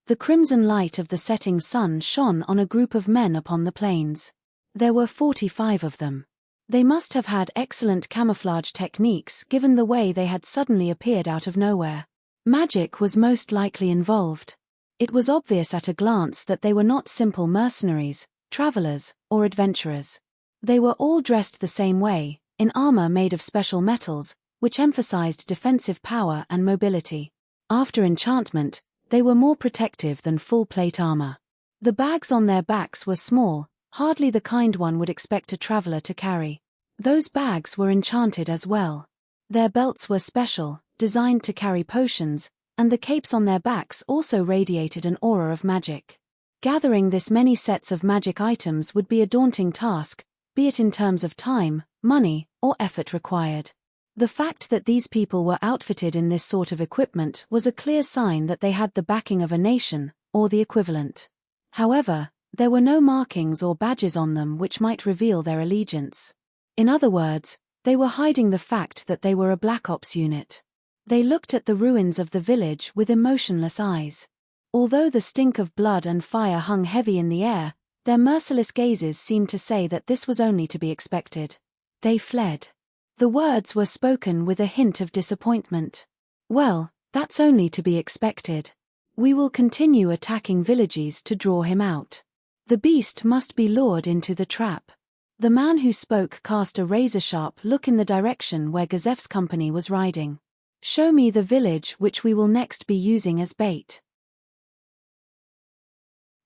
The crimson light of the setting sun shone on a group of men upon the plains. There were 45 of them. They must have had excellent camouflage techniques given the way they had suddenly appeared out of nowhere. Magic was most likely involved. It was obvious at a glance that they were not simple mercenaries, travelers, or adventurers. They were all dressed the same way, in armor made of special metals, which emphasized defensive power and mobility. After enchantment, they were more protective than full-plate armor. The bags on their backs were small, hardly the kind one would expect a traveler to carry. Those bags were enchanted as well. Their belts were special, designed to carry potions, and the capes on their backs also radiated an aura of magic. Gathering this many sets of magic items would be a daunting task, be it in terms of time, money, or effort required. The fact that these people were outfitted in this sort of equipment was a clear sign that they had the backing of a nation, or the equivalent. However, there were no markings or badges on them which might reveal their allegiance. In other words, they were hiding the fact that they were a Black Ops unit. They looked at the ruins of the village with emotionless eyes. Although the stink of blood and fire hung heavy in the air, their merciless gazes seemed to say that this was only to be expected. They fled. The words were spoken with a hint of disappointment. Well, that's only to be expected. We will continue attacking villages to draw him out. The beast must be lured into the trap. The man who spoke cast a razor-sharp look in the direction where Gazef's company was riding. "Show me the village which we will next be using as bait."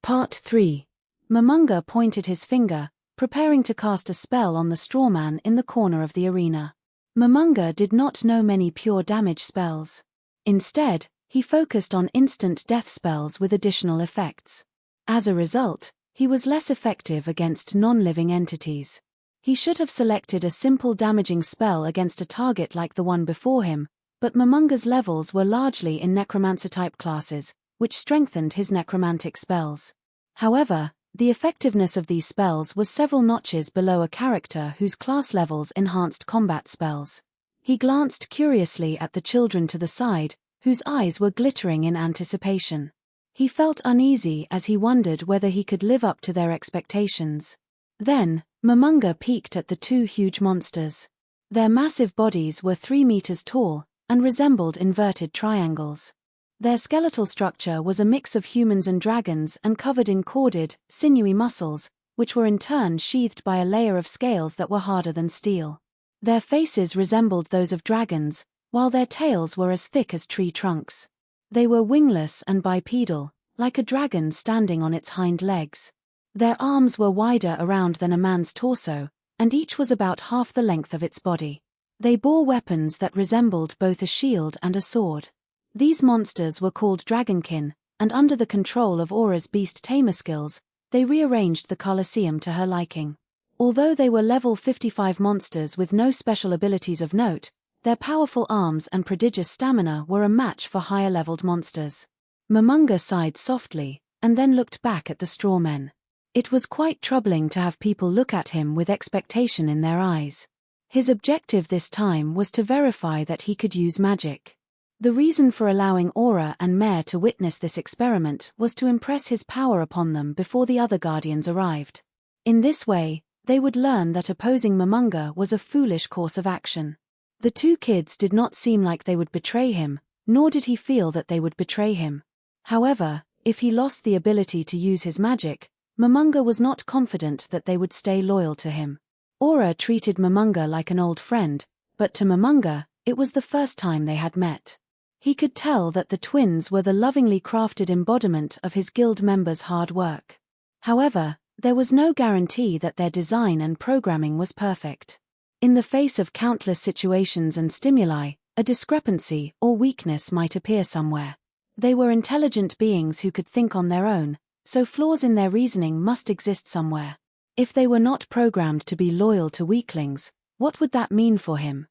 Part 3. Momonga pointed his finger, preparing to cast a spell on the straw man in the corner of the arena. Momonga did not know many pure damage spells. Instead, he focused on instant death spells with additional effects. As a result, he was less effective against non-living entities. He should have selected a simple damaging spell against a target like the one before him, but Momonga's levels were largely in necromancer-type classes, which strengthened his necromantic spells. However, the effectiveness of these spells was several notches below a character whose class levels enhanced combat spells. He glanced curiously at the children to the side, whose eyes were glittering in anticipation. He felt uneasy as he wondered whether he could live up to their expectations. Then, Momonga peeked at the two huge monsters. Their massive bodies were 3 meters tall, and resembled inverted triangles. Their skeletal structure was a mix of humans and dragons and covered in corded, sinewy muscles, which were in turn sheathed by a layer of scales that were harder than steel. Their faces resembled those of dragons, while their tails were as thick as tree trunks. They were wingless and bipedal, like a dragon standing on its hind legs. Their arms were wider around than a man's torso, and each was about half the length of its body. They bore weapons that resembled both a shield and a sword. These monsters were called dragonkin, and under the control of Aura's beast tamer skills, they rearranged the Colosseum to her liking. Although they were level 55 monsters with no special abilities of note, their powerful arms and prodigious stamina were a match for higher-leveled monsters. Momonga sighed softly, and then looked back at the straw men. It was quite troubling to have people look at him with expectation in their eyes. His objective this time was to verify that he could use magic. The reason for allowing Aura and Mare to witness this experiment was to impress his power upon them before the other guardians arrived. In this way, they would learn that opposing Momonga was a foolish course of action. The two kids did not seem like they would betray him, nor did he feel that they would betray him. However, if he lost the ability to use his magic, Momonga was not confident that they would stay loyal to him. Aura treated Momonga like an old friend, but to Momonga, it was the first time they had met. He could tell that the twins were the lovingly crafted embodiment of his guild members' hard work. However, there was no guarantee that their design and programming was perfect. In the face of countless situations and stimuli, a discrepancy or weakness might appear somewhere. They were intelligent beings who could think on their own, so flaws in their reasoning must exist somewhere. If they were not programmed to be loyal to weaklings, what would that mean for him?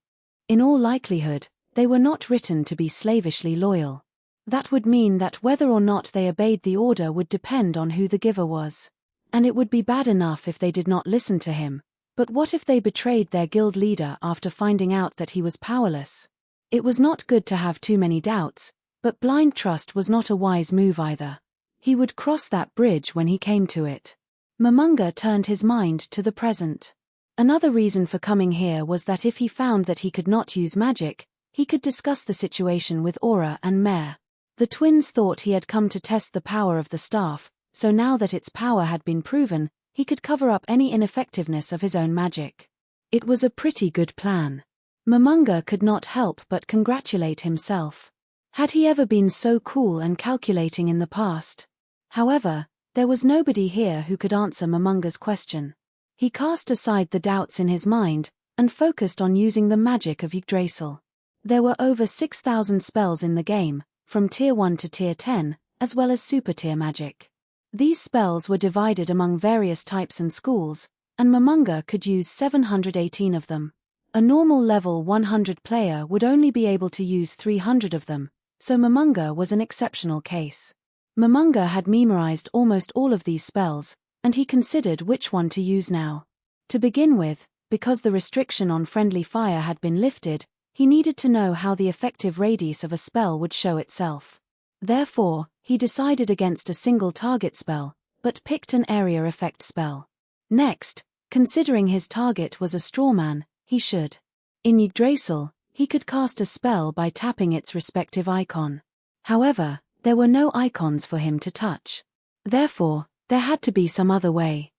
In all likelihood, they were not written to be slavishly loyal. That would mean that whether or not they obeyed the order would depend on who the giver was. And it would be bad enough if they did not listen to him, but what if they betrayed their guild leader after finding out that he was powerless? It was not good to have too many doubts, but blind trust was not a wise move either. He would cross that bridge when he came to it. Momonga turned his mind to the present. Another reason for coming here was that if he found that he could not use magic, he could discuss the situation with Aura and Mare. The twins thought he had come to test the power of the staff, so now that its power had been proven, he could cover up any ineffectiveness of his own magic. It was a pretty good plan. Momonga could not help but congratulate himself. Had he ever been so cool and calculating in the past? However, there was nobody here who could answer Momonga's question. He cast aside the doubts in his mind, and focused on using the magic of Yggdrasil. There were over 6,000 spells in the game, from Tier 1 to Tier 10, as well as Super Tier magic. These spells were divided among various types and schools, and Momonga could use 718 of them. A normal level 100 player would only be able to use 300 of them, so Momonga was an exceptional case. Momonga had memorized almost all of these spells, and he considered which one to use now. To begin with, because the restriction on friendly fire had been lifted, he needed to know how the effective radius of a spell would show itself. Therefore, he decided against a single target spell, but picked an area effect spell. Next, considering his target was a straw man, he should. In Yggdrasil, he could cast a spell by tapping its respective icon. However, there were no icons for him to touch. Therefore, there had to be some other way.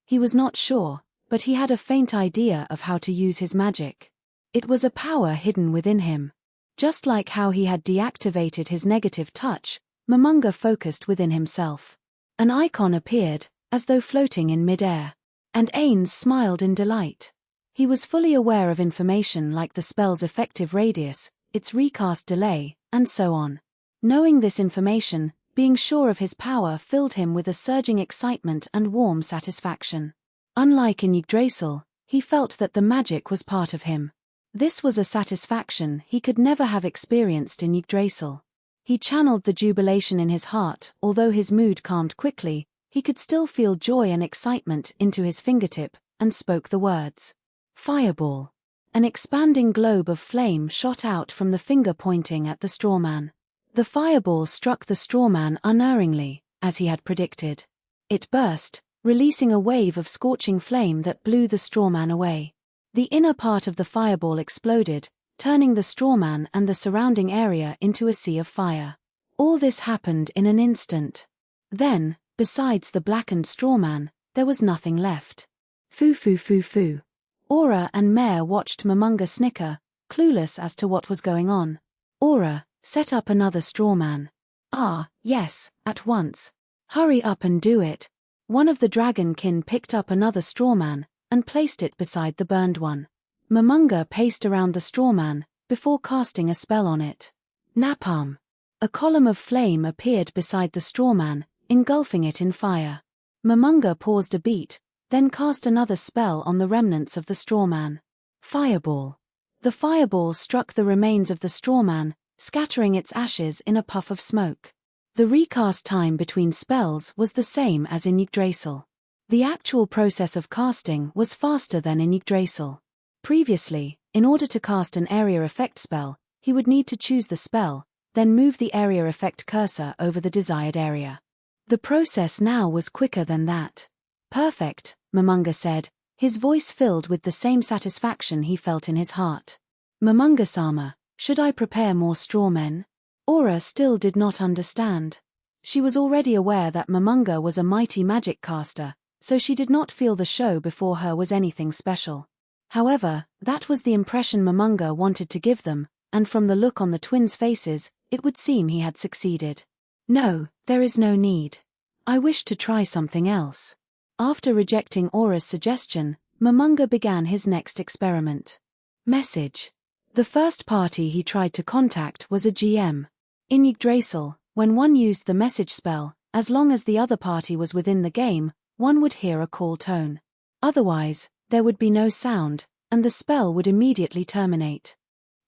He was not sure, but he had a faint idea of how to use his magic. It was a power hidden within him. Just like how he had deactivated his negative touch, Momonga focused within himself. An icon appeared, as though floating in mid-air. And Ainz smiled in delight. He was fully aware of information like the spell's effective radius, its recast delay, and so on. Knowing this information, being sure of his power filled him with a surging excitement and warm satisfaction. Unlike in Yggdrasil, he felt that the magic was part of him. This was a satisfaction he could never have experienced in Yggdrasil. He channeled the jubilation in his heart. Although his mood calmed quickly, he could still feel joy and excitement into his fingertip, and spoke the words. Fireball. An expanding globe of flame shot out from the finger pointing at the strawman. The fireball struck the strawman unerringly, as he had predicted. It burst, releasing a wave of scorching flame that blew the strawman away. The inner part of the fireball exploded, turning the strawman and the surrounding area into a sea of fire. All this happened in an instant. Then, besides the blackened strawman, there was nothing left. Foo foo foo foo. Aura and Mare watched Momonga snicker, clueless as to what was going on. Aura, set up another strawman. Ah, yes, at once. Hurry up and do it. One of the dragonkin picked up another strawman, and placed it beside the burned one. Momonga paced around the strawman, before casting a spell on it. Napalm. A column of flame appeared beside the strawman, engulfing it in fire. Momonga paused a beat, then cast another spell on the remnants of the strawman. Fireball. The fireball struck the remains of the strawman, scattering its ashes in a puff of smoke. The recast time between spells was the same as in Yggdrasil. The actual process of casting was faster than in Yggdrasil. Previously, in order to cast an area effect spell, he would need to choose the spell, then move the area effect cursor over the desired area. The process now was quicker than that. Perfect, Momonga said, his voice filled with the same satisfaction he felt in his heart. Momonga-sama, should I prepare more strawmen? Aura still did not understand. She was already aware that Momonga was a mighty magic caster, so she did not feel the show before her was anything special. However, that was the impression Momonga wanted to give them, and from the look on the twins' faces, it would seem he had succeeded. No, there is no need. I wish to try something else. After rejecting Aura's suggestion, Momonga began his next experiment. Message. The first party he tried to contact was a GM. In Yggdrasil, when one used the message spell, as long as the other party was within the game, one would hear a call tone. Otherwise, there would be no sound, and the spell would immediately terminate.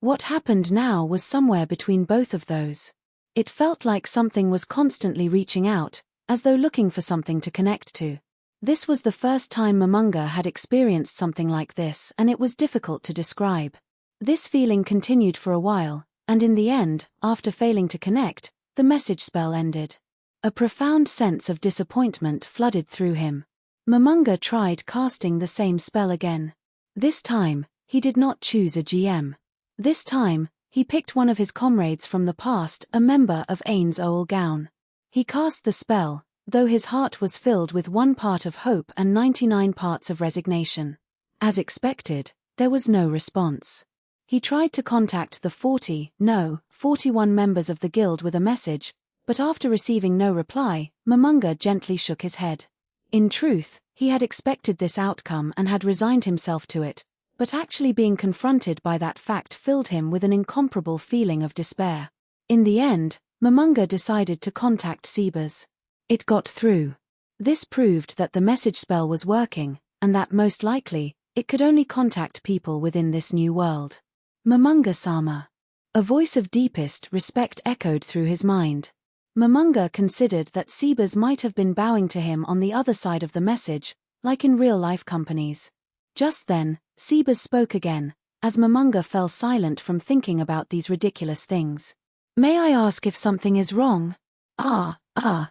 What happened now was somewhere between both of those. It felt like something was constantly reaching out, as though looking for something to connect to. This was the first time Momonga had experienced something like this, and it was difficult to describe. This feeling continued for a while, and in the end, after failing to connect, the message spell ended. A profound sense of disappointment flooded through him. Momonga tried casting the same spell again. This time, he did not choose a GM. This time, he picked one of his comrades from the past, a member of Ainz Ooal Gown. He cast the spell, though his heart was filled with 1 part of hope and 99 parts of resignation. As expected, there was no response. He tried to contact the 41 members of the guild with a message, but after receiving no reply, Momonga gently shook his head. In truth, he had expected this outcome and had resigned himself to it, but actually being confronted by that fact filled him with an incomparable feeling of despair. In the end, Momonga decided to contact Sebas. It got through. This proved that the message spell was working, and that most likely, it could only contact people within this new world. Momonga-sama. A voice of deepest respect echoed through his mind. Momonga considered that Sebas might have been bowing to him on the other side of the message, like in real-life companies. Just then, Sebas spoke again, as Momonga fell silent from thinking about these ridiculous things. May I ask if something is wrong?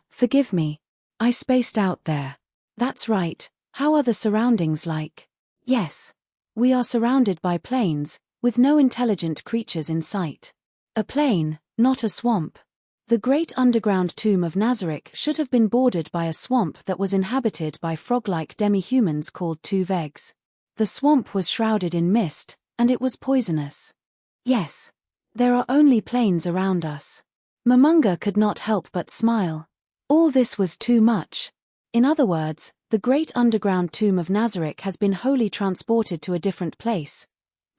Forgive me. I spaced out there. That's right, how are the surroundings like? Yes. We are surrounded by plains, with no intelligent creatures in sight. A plain, not a swamp. The great underground tomb of Nazarick should have been bordered by a swamp that was inhabited by frog-like demi-humans called Tuvegs. The swamp was shrouded in mist, and it was poisonous. Yes. There are only plains around us. Momonga could not help but smile. All this was too much. In other words, the great underground tomb of Nazarick has been wholly transported to a different place.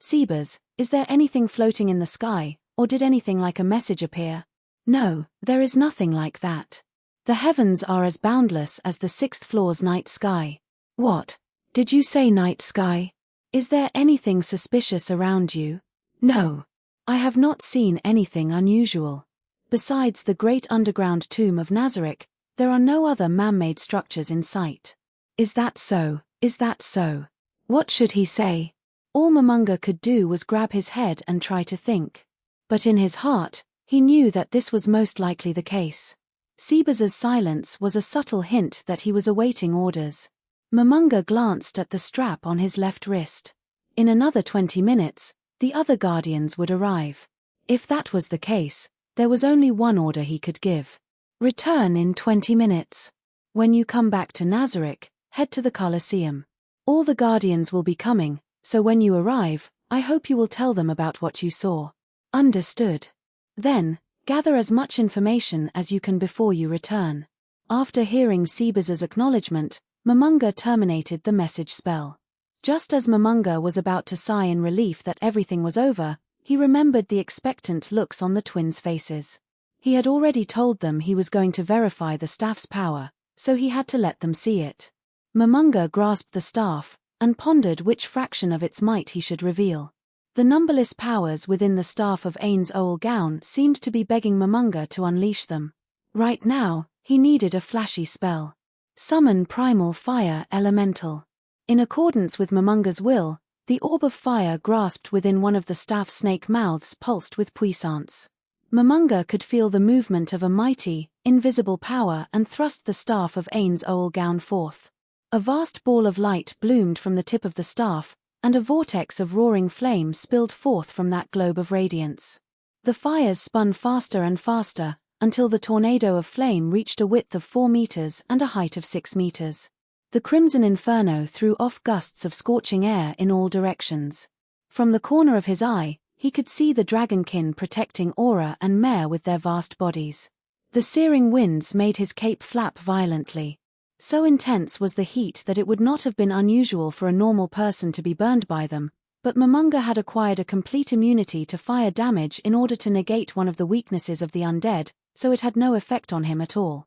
Sebas, is there anything floating in the sky, or did anything like a message appear? No, there is nothing like that. The heavens are as boundless as the sixth floor's night sky. What? Did you say night sky? Is there anything suspicious around you? No. I have not seen anything unusual. Besides the great underground tomb of Nazarick, there are no other man-made structures in sight. Is that so? Is that so? What should he say? All Momonga could do was grab his head and try to think. But in his heart, he knew that this was most likely the case. Sebas's silence was a subtle hint that he was awaiting orders. Momonga glanced at the strap on his left wrist. In another 20 minutes, the other guardians would arrive. If that was the case, there was only one order he could give. Return in 20 minutes. When you come back to Nazarick, head to the Colosseum. All the guardians will be coming, so when you arrive, I hope you will tell them about what you saw. Understood. Then, gather as much information as you can before you return. After hearing Sebas's acknowledgement, Momonga terminated the message spell. Just as Momonga was about to sigh in relief that everything was over, he remembered the expectant looks on the twins' faces. He had already told them he was going to verify the staff's power, so he had to let them see it. Momonga grasped the staff, and pondered which fraction of its might he should reveal. The numberless powers within the staff of Ainz Ooal Gown seemed to be begging Momonga to unleash them. Right now, he needed a flashy spell. Summon Primal Fire Elemental. In accordance with Momonga's will, the orb of fire grasped within one of the staff snake mouths pulsed with puissance. Momonga could feel the movement of a mighty, invisible power and thrust the staff of Ainz Ooal Gown forth. A vast ball of light bloomed from the tip of the staff, and a vortex of roaring flame spilled forth from that globe of radiance. The fires spun faster and faster, until the tornado of flame reached a width of 4 meters and a height of 6 meters. The crimson inferno threw off gusts of scorching air in all directions. From the corner of his eye, he could see the dragonkin protecting Aura and Mare with their vast bodies. The searing winds made his cape flap violently. So intense was the heat that it would not have been unusual for a normal person to be burned by them, but Momonga had acquired a complete immunity to fire damage in order to negate one of the weaknesses of the undead, so it had no effect on him at all.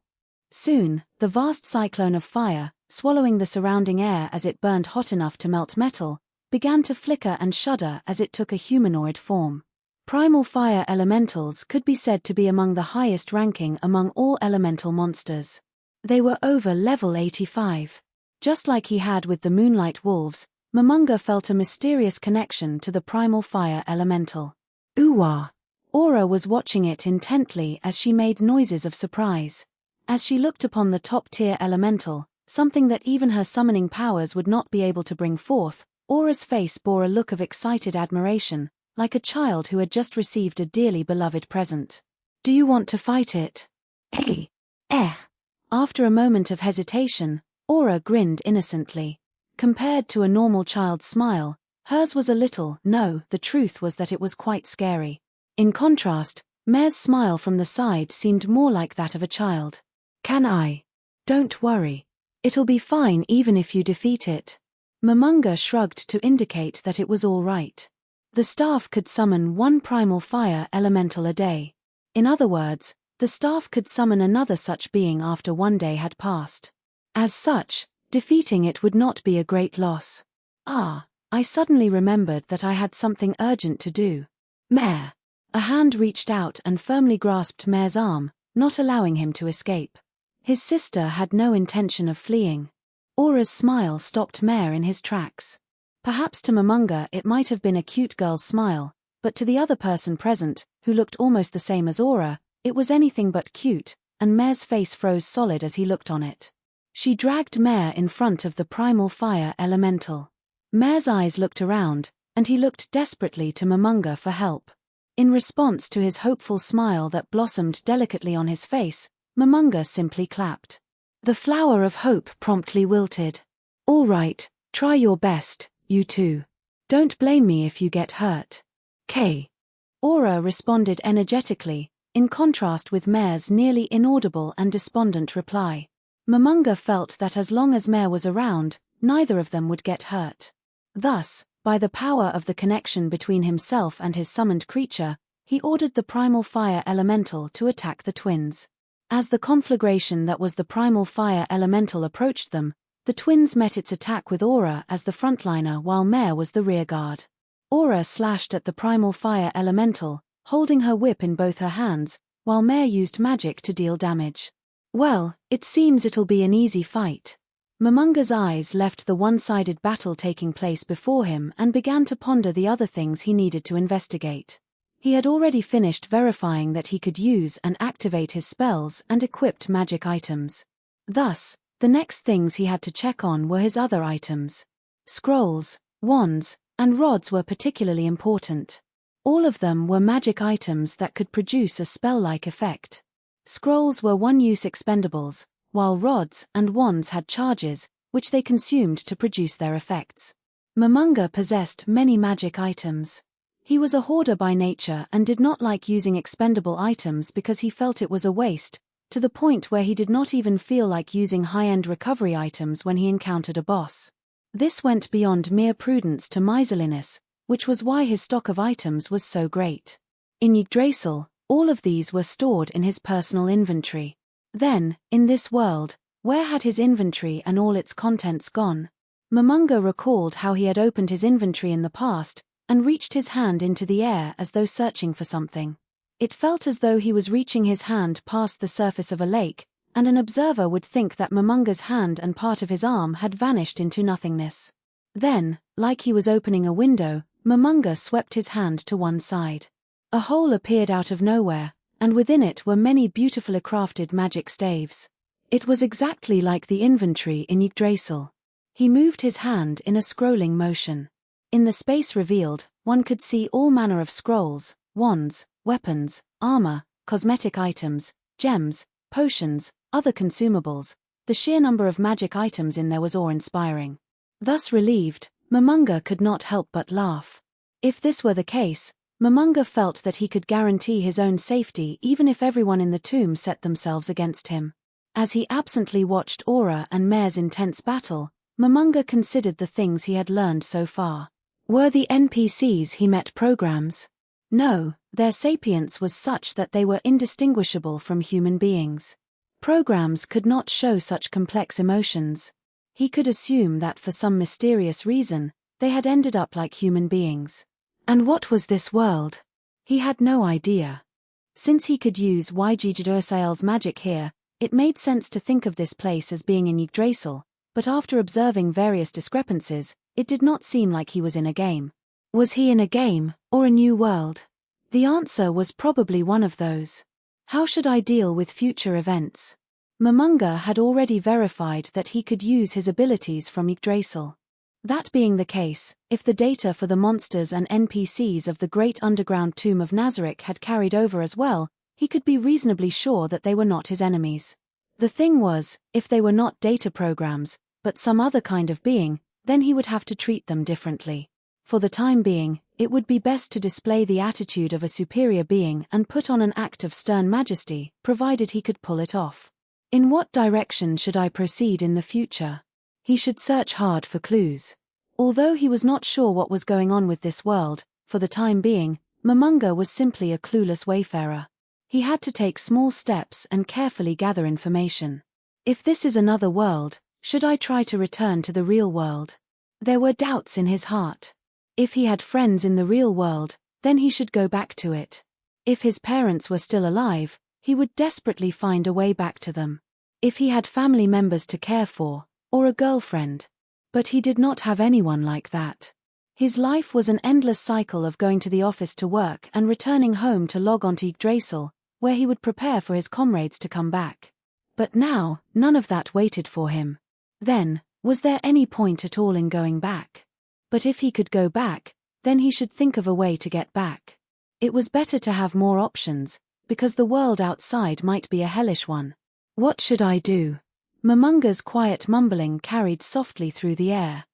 Soon, the vast cyclone of fire, swallowing the surrounding air as it burned hot enough to melt metal, began to flicker and shudder as it took a humanoid form. Primal fire elementals could be said to be among the highest ranking among all elemental monsters. They were over level 85. Just like he had with the Moonlight Wolves, Momonga felt a mysterious connection to the primal fire elemental. Ooh! Aura was watching it intently as she made noises of surprise. As she looked upon the top-tier elemental, something that even her summoning powers would not be able to bring forth, Aura's face bore a look of excited admiration, like a child who had just received a dearly beloved present. Do you want to fight it? Hey! After a moment of hesitation, Aura grinned innocently. Compared to a normal child's smile, hers was a little, no, the truth was that it was quite scary. In contrast, Mare's smile from the side seemed more like that of a child. Can I? Don't worry. It'll be fine even if you defeat it. Momonga shrugged to indicate that it was all right. The staff could summon 1 primal fire elemental a day. In other words, the staff could summon another such being after 1 day had passed. As such, defeating it would not be a great loss. I suddenly remembered that I had something urgent to do. Mare. A hand reached out and firmly grasped Mare's arm, not allowing him to escape. His sister had no intention of fleeing. Aura's smile stopped Mare in his tracks. Perhaps to Momonga it might have been a cute girl's smile, but to the other person present, who looked almost the same as Aura, it was anything but cute, and Mare's face froze solid as he looked on it. She dragged Mare in front of the primal fire elemental. Mare's eyes looked around, and he looked desperately to Momonga for help. In response to his hopeful smile that blossomed delicately on his face, Momonga simply clapped. The flower of hope promptly wilted. "All right, try your best, you two. Don't blame me if you get hurt." K. Aura responded energetically, in contrast with Mare's nearly inaudible and despondent reply. Momonga felt that as long as Mare was around, neither of them would get hurt. Thus, by the power of the connection between himself and his summoned creature, he ordered the primal fire elemental to attack the twins. As the conflagration that was the primal fire elemental approached them, the twins met its attack with Aura as the frontliner while Mare was the rearguard. Aura slashed at the primal fire elemental, holding her whip in both her hands, while Mare used magic to deal damage. "Well, it seems it'll be an easy fight." Momonga's eyes left the one-sided battle taking place before him and began to ponder the other things he needed to investigate. He had already finished verifying that he could use and activate his spells and equipped magic items. Thus, the next things he had to check on were his other items. Scrolls, wands, and rods were particularly important. All of them were magic items that could produce a spell-like effect. Scrolls were one-use expendables, while rods and wands had charges, which they consumed to produce their effects. Momonga possessed many magic items. He was a hoarder by nature and did not like using expendable items because he felt it was a waste, to the point where he did not even feel like using high-end recovery items when he encountered a boss. This went beyond mere prudence to miserliness, which was why his stock of items was so great. In Yggdrasil, all of these were stored in his personal inventory. Then, in this world, where had his inventory and all its contents gone? Momonga recalled how he had opened his inventory in the past, and reached his hand into the air as though searching for something. It felt as though he was reaching his hand past the surface of a lake, and an observer would think that Momonga's hand and part of his arm had vanished into nothingness. Then, like he was opening a window, Momonga swept his hand to one side. A hole appeared out of nowhere, and within it were many beautifully crafted magic staves. It was exactly like the inventory in Yggdrasil. He moved his hand in a scrolling motion. In the space revealed, one could see all manner of scrolls, wands, weapons, armor, cosmetic items, gems, potions, other consumables. The sheer number of magic items in there was awe-inspiring. Thus relieved, Momonga could not help but laugh. If this were the case, Momonga felt that he could guarantee his own safety even if everyone in the tomb set themselves against him. As he absently watched Aura and Mare's intense battle, Momonga considered the things he had learned so far. Were the NPCs he met programs? No, their sapience was such that they were indistinguishable from human beings. Programs could not show such complex emotions. He could assume that for some mysterious reason, they had ended up like human beings. And what was this world? He had no idea. Since he could use Yggdrasil's magic here, it made sense to think of this place as being in Yggdrasil, but after observing various discrepancies, it did not seem like he was in a game. Was he in a game, or a new world? The answer was probably one of those. How should I deal with future events? Momonga had already verified that he could use his abilities from Yggdrasil. That being the case, if the data for the monsters and NPCs of the Great Underground Tomb of Nazarick had carried over as well, he could be reasonably sure that they were not his enemies. The thing was, if they were not data programs, but some other kind of being, then he would have to treat them differently. For the time being, it would be best to display the attitude of a superior being and put on an act of stern majesty, provided he could pull it off. In what direction should I proceed in the future? He should search hard for clues. Although he was not sure what was going on with this world, for the time being, Momonga was simply a clueless wayfarer. He had to take small steps and carefully gather information. If this is another world, should I try to return to the real world? There were doubts in his heart. If he had friends in the real world, then he should go back to it. If his parents were still alive, he would desperately find a way back to them. If he had family members to care for, or a girlfriend. But he did not have anyone like that. His life was an endless cycle of going to the office to work and returning home to log on to Yggdrasil, where he would prepare for his comrades to come back. But now, none of that waited for him. Then, was there any point at all in going back? But if he could go back, then he should think of a way to get back. It was better to have more options, because the world outside might be a hellish one. What should I do? Momonga's quiet mumbling carried softly through the air.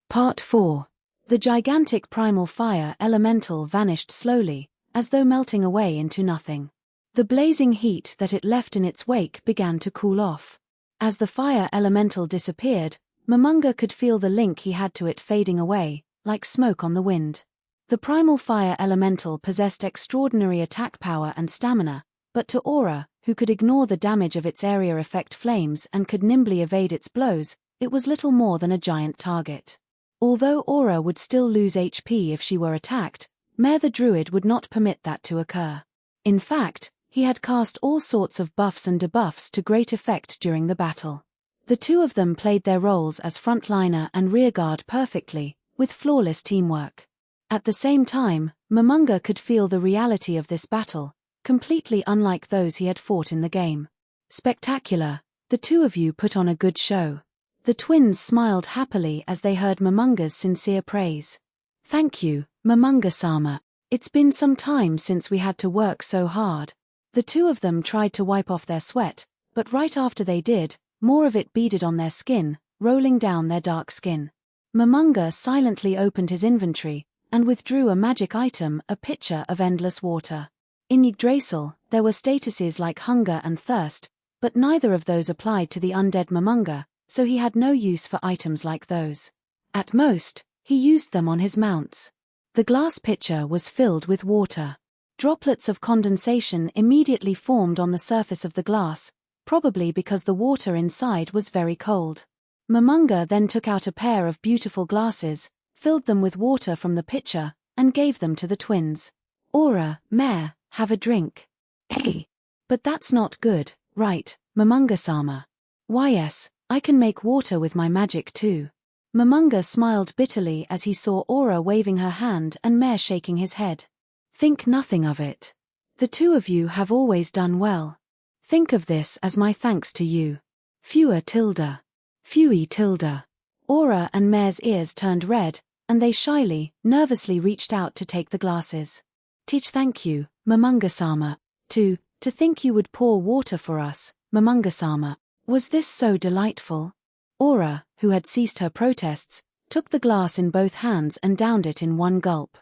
Part 4. The gigantic primal fire elemental vanished slowly, as though melting away into nothing. The blazing heat that it left in its wake began to cool off. As the fire elemental disappeared, Momonga could feel the link he had to it fading away, like smoke on the wind. The primal fire elemental possessed extraordinary attack power and stamina, but to Aura, who could ignore the damage of its area effect flames and could nimbly evade its blows, it was little more than a giant target. Although Aura would still lose HP if she were attacked, Mare the Druid would not permit that to occur. In fact, he had cast all sorts of buffs and debuffs to great effect during the battle. The two of them played their roles as frontliner and rearguard perfectly, with flawless teamwork. At the same time, Momonga could feel the reality of this battle, completely unlike those he had fought in the game. Spectacular, the two of you put on a good show. The twins smiled happily as they heard Momonga's sincere praise. Thank you, Momonga-sama. It's been some time since we had to work so hard. The two of them tried to wipe off their sweat, but right after they did, more of it beaded on their skin, rolling down their dark skin. Momonga silently opened his inventory, and withdrew a magic item, a pitcher of endless water. In Yggdrasil, there were statuses like hunger and thirst, but neither of those applied to the undead Momonga, so he had no use for items like those. At most, he used them on his mounts. The glass pitcher was filled with water. Droplets of condensation immediately formed on the surface of the glass, probably because the water inside was very cold. Momonga then took out a pair of beautiful glasses, filled them with water from the pitcher, and gave them to the twins. Aura, Mare, have a drink. Hey! But that's not good, right, Momonga-sama? Why yes, I can make water with my magic too. Momonga smiled bitterly as he saw Aura waving her hand and Mare shaking his head. Think nothing of it. The two of you have always done well. Think of this as my thanks to you. Fewer tilde. Fewy tilde. Aura and Mare's ears turned red, and they shyly, nervously reached out to take the glasses. Thank you, Momonga-sama. To think you would pour water for us, Momonga-sama. Was this so delightful? Aura, who had ceased her protests, took the glass in both hands and downed it in one gulp.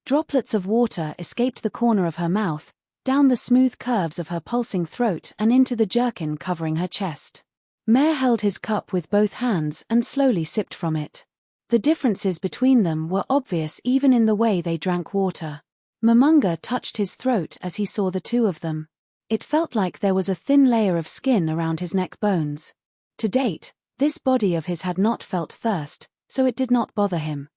Droplets of water escaped the corner of her mouth, down the smooth curves of her pulsing throat and into the jerkin covering her chest. Mare held his cup with both hands and slowly sipped from it. The differences between them were obvious even in the way they drank water. Momonga touched his throat as he saw the two of them. It felt like there was a thin layer of skin around his neck bones. To date, this body of his had not felt thirst, so it did not bother him.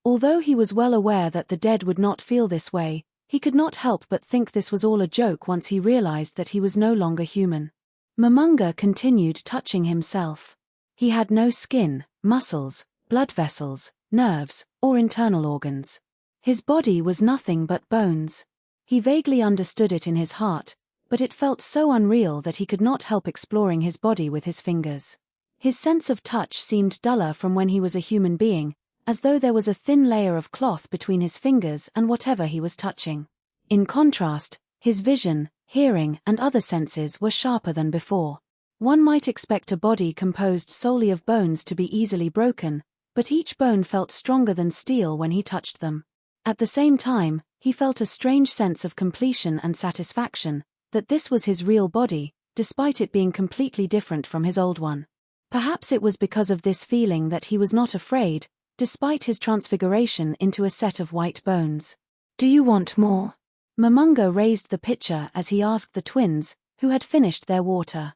Although he was well aware that the dead would not feel this way, he could not help but think this was all a joke once he realized that he was no longer human. Momonga continued touching himself. He had no skin, muscles, blood vessels, nerves, or internal organs. His body was nothing but bones. He vaguely understood it in his heart, but it felt so unreal that he could not help exploring his body with his fingers. His sense of touch seemed duller from when he was a human being, as though there was a thin layer of cloth between his fingers and whatever he was touching. In contrast, his vision, hearing, and other senses were sharper than before. One might expect a body composed solely of bones to be easily broken, but each bone felt stronger than steel when he touched them. At the same time, he felt a strange sense of completion and satisfaction, that this was his real body, despite it being completely different from his old one. Perhaps it was because of this feeling that he was not afraid, despite his transfiguration into a set of white bones. Do you want more? Momonga raised the pitcher as he asked the twins, who had finished their water.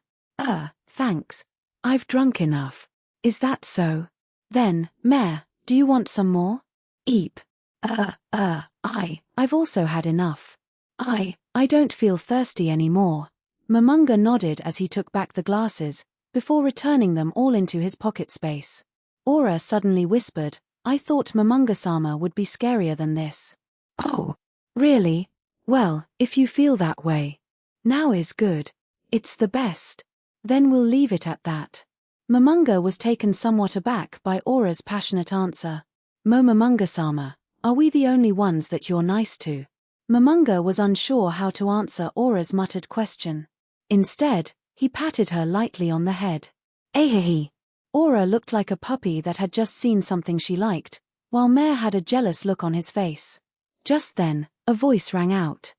Thanks. I've drunk enough. Is that so? Then, Mare, do you want some more? Eep. I've also had enough. I don't feel thirsty anymore. Momonga nodded as he took back the glasses, before returning them all into his pocket space. Aura suddenly whispered, I thought Momonga-sama would be scarier than this. Oh, really? Well, if you feel that way. Now is good. It's the best. Then we'll leave it at that. Momonga was taken somewhat aback by Aura's passionate answer. Momonga-sama, Are we the only ones that you're nice to? Momonga was unsure how to answer Aura's muttered question. Instead, he patted her lightly on the head. Ahehe. Aura looked like a puppy that had just seen something she liked, while Mare had a jealous look on his face. Just then, a voice rang out.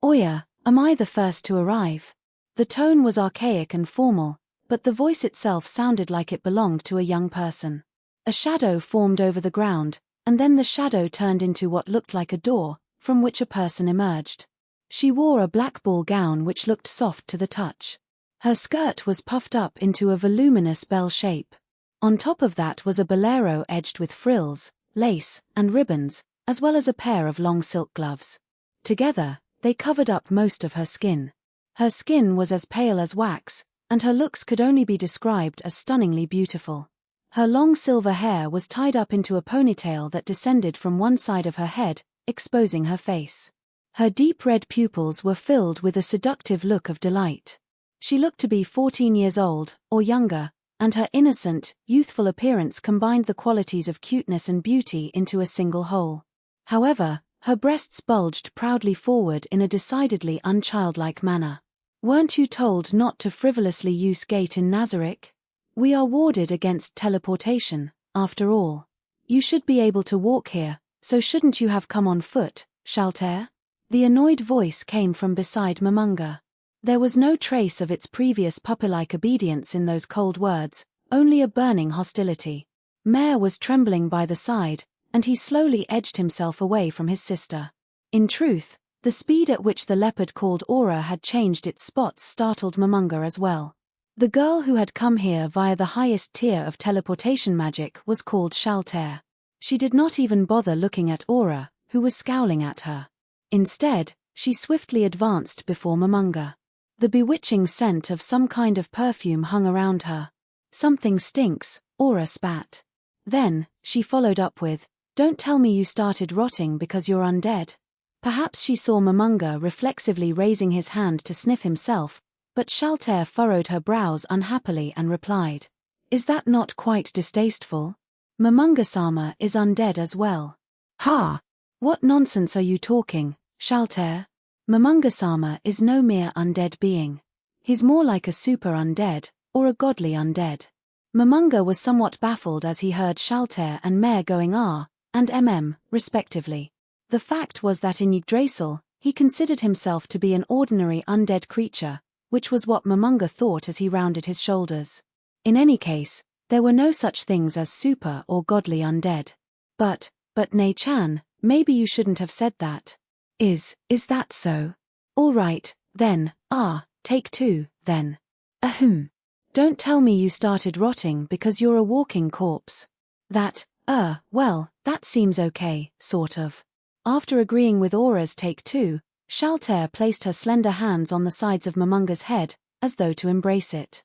Oya, am I the first to arrive? The tone was archaic and formal, but the voice itself sounded like it belonged to a young person. A shadow formed over the ground, and then the shadow turned into what looked like a door, from which a person emerged. She wore a black ball gown which looked soft to the touch. Her skirt was puffed up into a voluminous bell shape. On top of that was a bolero edged with frills, lace, and ribbons, as well as a pair of long silk gloves. Together, they covered up most of her skin. Her skin was as pale as wax, and her looks could only be described as stunningly beautiful. Her long silver hair was tied up into a ponytail that descended from one side of her head, exposing her face. Her deep red pupils were filled with a seductive look of delight. She looked to be 14 years old, or younger, and her innocent, youthful appearance combined the qualities of cuteness and beauty into a single whole. However, her breasts bulged proudly forward in a decidedly unchildlike manner. Weren't you told not to frivolously use gait in Nazarick? We are warded against teleportation, after all. You should be able to walk here, so shouldn't you have come on foot, Shalter? The annoyed voice came from beside Momonga. There was no trace of its previous puppy-like obedience in those cold words, only a burning hostility. Mare was trembling by the side, and he slowly edged himself away from his sister. In truth, the speed at which the leopard called Aura had changed its spots startled Momonga as well. The girl who had come here via the highest tier of teleportation magic was called Shalter. She did not even bother looking at Aura, who was scowling at her. Instead, she swiftly advanced before Momonga. The bewitching scent of some kind of perfume hung around her. Something stinks, Aura spat. Then, she followed up with, don't tell me you started rotting because you're undead. Perhaps she saw Momonga reflexively raising his hand to sniff himself, but Shalter furrowed her brows unhappily and replied, is that not quite distasteful? Momonga-sama is undead as well. Ha! What nonsense are you talking, Shalter? Momonga-sama is no mere undead being. He's more like a super undead, or a godly undead. Momonga was somewhat baffled as he heard Shalter and Mare going and respectively. The fact was that in Yggdrasil, he considered himself to be an ordinary undead creature, which was what Momonga thought as he rounded his shoulders. In any case, there were no such things as super or godly undead. But Nei-chan, maybe you shouldn't have said that. Is that so? All right, then, take two, then. Ahem. Don't tell me you started rotting because you're a walking corpse. Well, that seems okay, sort of. After agreeing with Aura's take two, Shalter placed her slender hands on the sides of Momonga's head, as though to embrace it.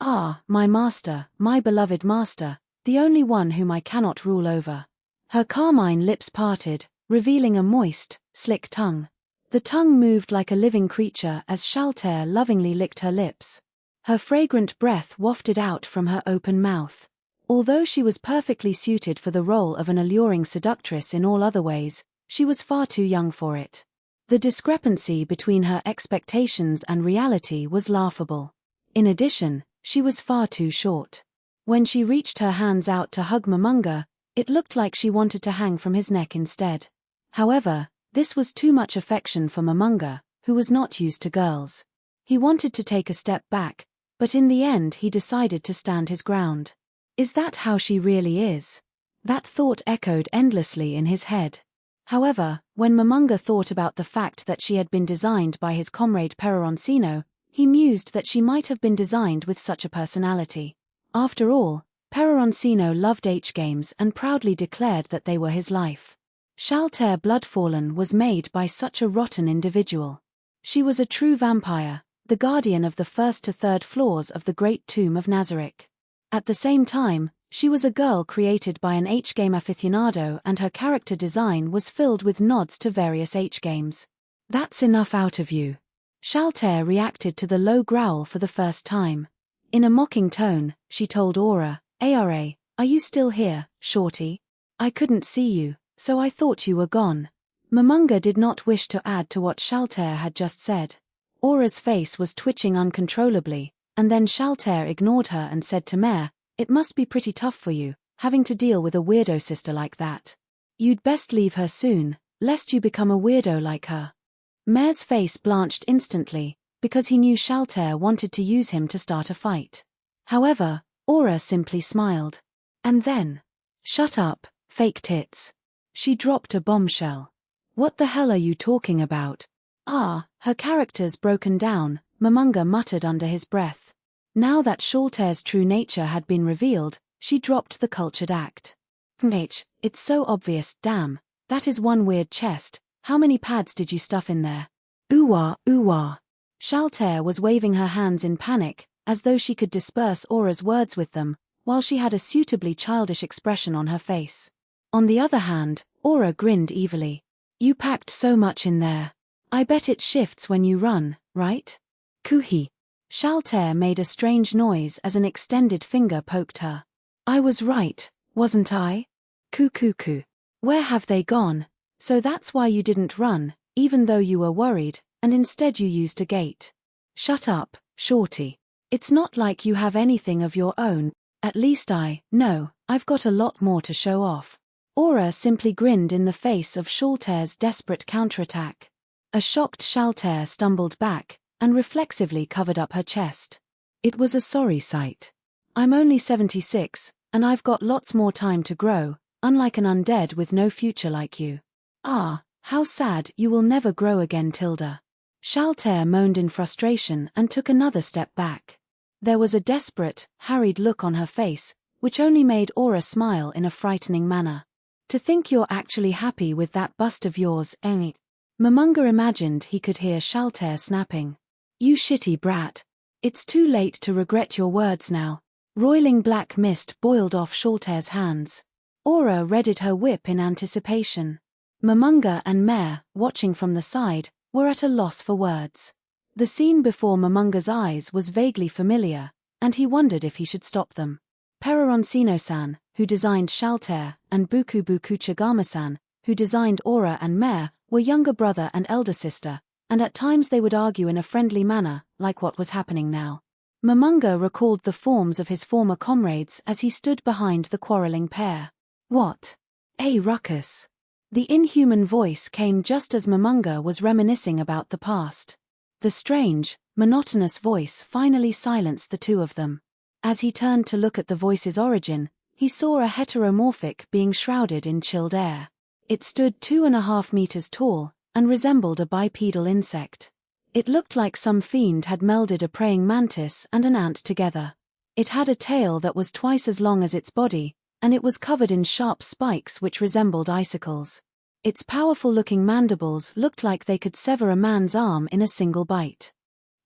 Ah, my master, my beloved master, the only one whom I cannot rule over. Her carmine lips parted, revealing a moist, slick tongue. The tongue moved like a living creature as Shalter lovingly licked her lips. Her fragrant breath wafted out from her open mouth. Although she was perfectly suited for the role of an alluring seductress in all other ways, she was far too young for it. The discrepancy between her expectations and reality was laughable. In addition, she was far too short. When she reached her hands out to hug Momonga, it looked like she wanted to hang from his neck instead. However, this was too much affection for Momonga, who was not used to girls. He wanted to take a step back, but in the end he decided to stand his ground. Is that how she really is? That thought echoed endlessly in his head. However, when Momonga thought about the fact that she had been designed by his comrade Peroncino, he mused that she might have been designed with such a personality. After all, Peroncino loved H-games and proudly declared that they were his life. Shalter Bloodfallen was made by such a rotten individual. She was a true vampire, the guardian of the first to third floors of the Great Tomb of Nazarick. At the same time, she was a girl created by an H-game aficionado and her character design was filled with nods to various H-games. That's enough out of you. Shalter reacted to the low growl for the first time. In a mocking tone, she told Aura, Are you still here, shorty? I couldn't see you, So I thought you were gone. Momonga did not wish to add to what Shalter had just said. Aura's face was twitching uncontrollably, and then Shalter ignored her and said to Mare, "It must be pretty tough for you, having to deal with a weirdo sister like that. You'd best leave her soon, lest you become a weirdo like her." Mare's face blanched instantly, because he knew Shalter wanted to use him to start a fight. However, Aura simply smiled. And then, "Shut up, fake tits." She dropped a bombshell. "What the hell are you talking about?" "Ah, her character's broken down," Momonga muttered under his breath. Now that Shalter's true nature had been revealed, she dropped the cultured act. It's so obvious, damn. That is one weird chest. How many pads did you stuff in there?" "Ooh-wah, ooh-wah." Shalter was waving her hands in panic, as though she could disperse Aura's words with them, while she had a suitably childish expression on her face. On the other hand, Aura grinned evilly. "You packed so much in there. I bet it shifts when you run, right?" "Coohee." Shalter made a strange noise as an extended finger poked her. "I was right, wasn't I? Coo. Where have they gone? So that's why you didn't run, even though you were worried, and instead you used a gate." "Shut up, shorty. It's not like you have anything of your own, at least no, I've got a lot more to show off." Aura simply grinned in the face of Shalter's desperate counterattack. A shocked Shalter stumbled back, and reflexively covered up her chest. It was a sorry sight. "I'm only 76, and I've got lots more time to grow, unlike an undead with no future like you." "Ah, how sad, you will never grow again, Tilda." Shalter moaned in frustration and took another step back. There was a desperate, harried look on her face, which only made Aura smile in a frightening manner. "To think you're actually happy with that bust of yours, eh?" Momonga imagined he could hear Shalter snapping. "You shitty brat. It's too late to regret your words now." Roiling black mist boiled off Shalter's hands. Aura readied her whip in anticipation. Momonga and Mare, watching from the side, were at a loss for words. The scene before Momonga's eyes was vaguely familiar, and he wondered if he should stop them. Peroroncino-san, who designed Shalter, and Buku Chagama-san, who designed Aura and Mare, were younger brother and elder sister, and at times they would argue in a friendly manner, like what was happening now. Momonga recalled the forms of his former comrades as he stood behind the quarreling pair. "What? A ruckus." The inhuman voice came just as Momonga was reminiscing about the past. The strange, monotonous voice finally silenced the two of them. As he turned to look at the voice's origin, he saw a heteromorphic being shrouded in chilled air. It stood 2.5 meters tall, and resembled a bipedal insect. It looked like some fiend had melded a praying mantis and an ant together. It had a tail that was twice as long as its body, and it was covered in sharp spikes which resembled icicles. Its powerful-looking mandibles looked like they could sever a man's arm in a single bite.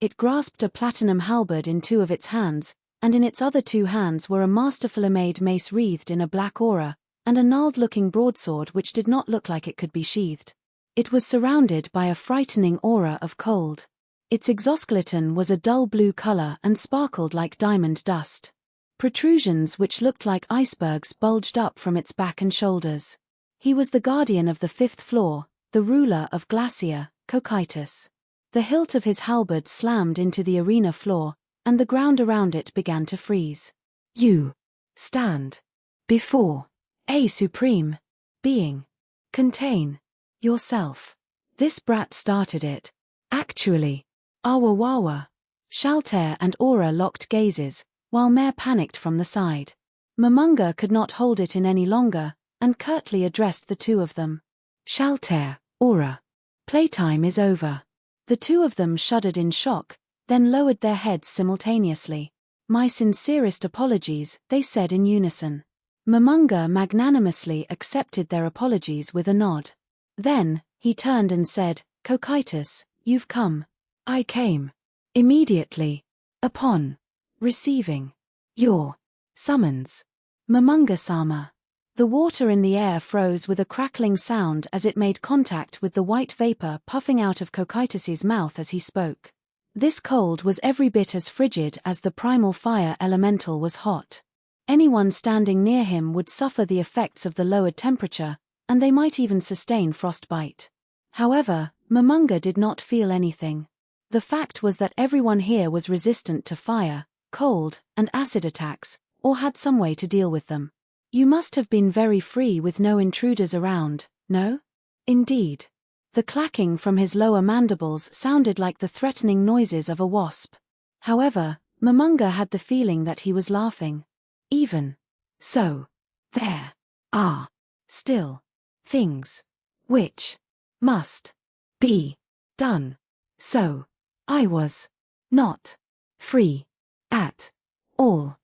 It grasped a platinum halberd in 2 of its hands, and in its other 2 hands were a masterfully made mace wreathed in a black aura, and a gnarled-looking broadsword which did not look like it could be sheathed. It was surrounded by a frightening aura of cold. Its exoskeleton was a dull blue color and sparkled like diamond dust. Protrusions which looked like icebergs bulged up from its back and shoulders. He was the guardian of the 5th floor, the ruler of Glacier, Cocytus. The hilt of his halberd slammed into the arena floor, and the ground around it began to freeze. "You stand before a supreme being. Contain yourself. This brat started it. Actually. Awawawa." Shalter and Aura locked gazes, while Mare panicked from the side. Momonga could not hold it in any longer, and curtly addressed the two of them. "Shalter, Aura. Playtime is over." The two of them shuddered in shock, then lowered their heads simultaneously. "My sincerest apologies," they said in unison. Momonga magnanimously accepted their apologies with a nod. Then, he turned and said, "Cocytus, you've come." "I came immediately upon receiving your summons." "Momonga-sama." The water in the air froze with a crackling sound as it made contact with the white vapor puffing out of Cocytus's mouth as he spoke. This cold was every bit as frigid as the primal fire elemental was hot. Anyone standing near him would suffer the effects of the lowered temperature, and they might even sustain frostbite. However, Momonga did not feel anything. The fact was that everyone here was resistant to fire, cold, and acid attacks, or had some way to deal with them. You must have been very free with no intruders around, no? Indeed. The clacking from his lower mandibles sounded like the threatening noises of a wasp. However, Momonga had the feeling that he was laughing. Even so, there are still things which must be done. So, I was not free at all.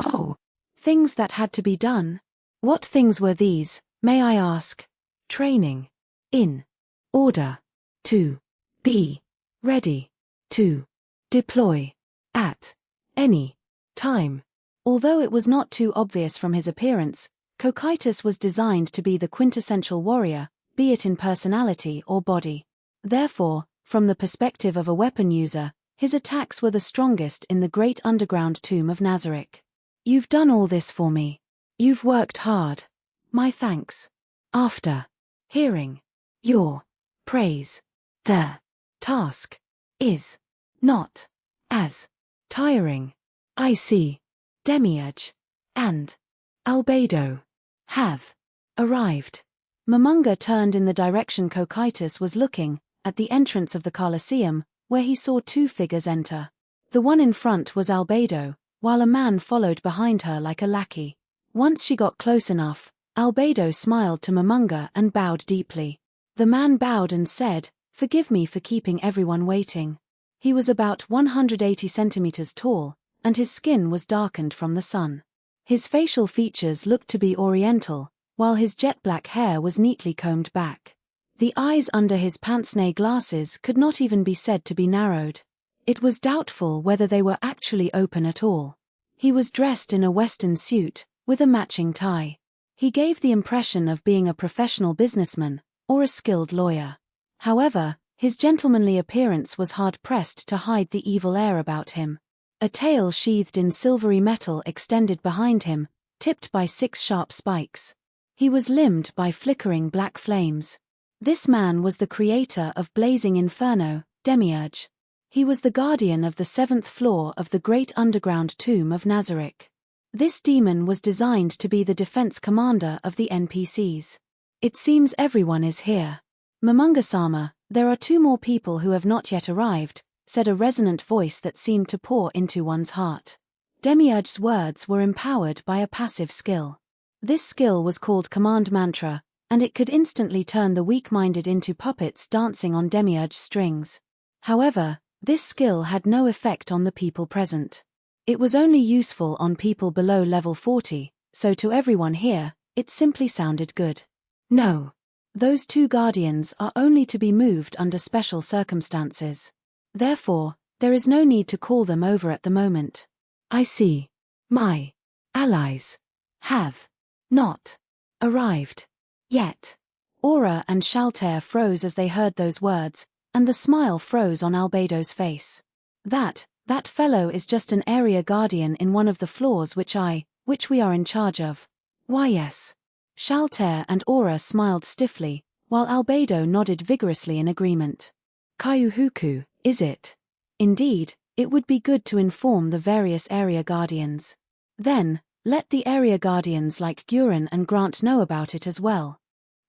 Oh, things that had to be done? What things were these, may I ask? Training. In order to be ready to deploy at any time. Although it was not too obvious from his appearance, Cocytus was designed to be the quintessential warrior, be it in personality or body. Therefore, from the perspective of a weapon user, his attacks were the strongest in the great underground tomb of Nazarick. You've done all this for me. You've worked hard. My thanks. After hearing your praise, the task is not as tiring. I see. Demiurge and Albedo have arrived. Momonga turned in the direction Cocytus was looking, at the entrance of the Colosseum, where he saw two figures enter. The one in front was Albedo, while a man followed behind her like a lackey. Once she got close enough, Albedo smiled to Momonga and bowed deeply. The man bowed and said, "Forgive me for keeping everyone waiting." He was about 180 centimeters tall, and his skin was darkened from the sun. His facial features looked to be oriental, while his jet-black hair was neatly combed back. The eyes under his pince-nez glasses could not even be said to be narrowed. It was doubtful whether they were actually open at all. He was dressed in a Western suit, with a matching tie. He gave the impression of being a professional businessman, or a skilled lawyer. However, his gentlemanly appearance was hard-pressed to hide the evil air about him. A tail sheathed in silvery metal extended behind him, tipped by 6 sharp spikes. He was limned by flickering black flames. This man was the creator of Blazing Inferno, Demiurge. He was the guardian of the 7th floor of the great underground tomb of Nazarick. This demon was designed to be the defense commander of the NPCs. It seems everyone is here. Momonga-sama, there are 2 more people who have not yet arrived, said a resonant voice that seemed to pour into one's heart. Demiurge's words were empowered by a passive skill. This skill was called Command Mantra, and it could instantly turn the weak-minded into puppets dancing on Demiurge's strings. However, this skill had no effect on the people present. It was only useful on people below level 40, so to everyone here, it simply sounded good. No. Those 2 guardians are only to be moved under special circumstances. Therefore, there is no need to call them over at the moment. I see. My allies have not arrived yet. Aura and Shalter froze as they heard those words, and the smile froze on Albedo's face. That fellow is just an area guardian in one of the floors which we are in charge of. Why yes. Shalter and Aura smiled stiffly, while Albedo nodded vigorously in agreement. Kaiuhuku, is it? Indeed, it would be good to inform the various area guardians. Then, let the area guardians like Guren and Grant know about it as well.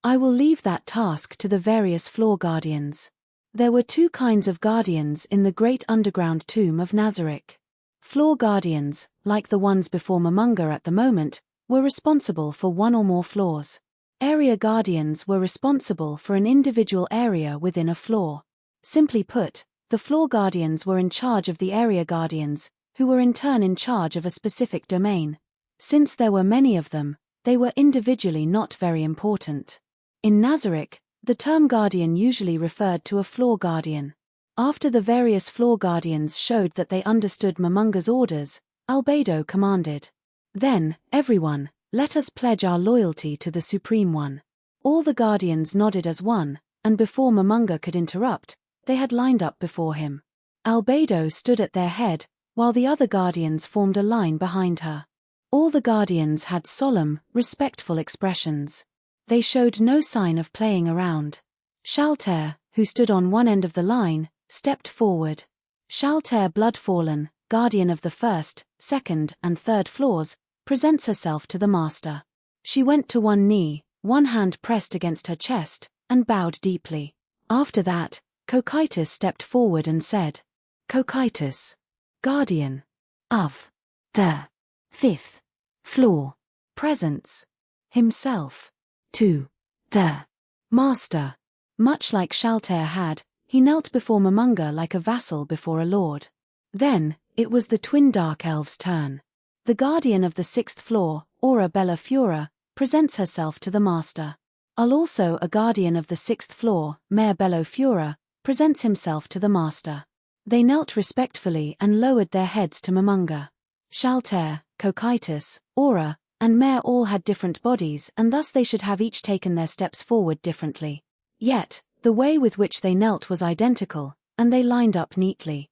I will leave that task to the various floor guardians. There were 2 kinds of guardians in the great underground tomb of Nazarick. Floor guardians, like the ones before Momonga at the moment, were responsible for 1 or more floors. Area guardians were responsible for an individual area within a floor. Simply put, the floor guardians were in charge of the area guardians, who were in turn in charge of a specific domain. Since there were many of them, they were individually not very important. In Nazarick, the term guardian usually referred to a floor guardian. After the various floor guardians showed that they understood Momonga's orders, Albedo commanded. Then, everyone, let us pledge our loyalty to the Supreme One. All the guardians nodded as one, and before Momonga could interrupt, they had lined up before him. Albedo stood at their head, while the other guardians formed a line behind her. All the guardians had solemn, respectful expressions. They showed no sign of playing around. Shalter, who stood on one end of the line, stepped forward. Shalter Bloodfallen, guardian of the first, second, and third floors, presents herself to the master. She went to one knee, one hand pressed against her chest, and bowed deeply. After that, Cocytus stepped forward and said, Cocytus, guardian of the fifth floor, presents himself to the master. Much like Shalter had, he knelt before Momonga like a vassal before a lord. Then, it was the twin dark elves' turn. The guardian of the sixth floor, Aura Bella Fura, presents herself to the master. Also a guardian of the sixth floor, Mare Bello Fura, presents himself to the master. They knelt respectfully and lowered their heads to Momonga. Shalter, Cocytus, Aura, and Mare all had different bodies, and thus they should have each taken their steps forward differently. Yet, the way with which they knelt was identical, and they lined up neatly.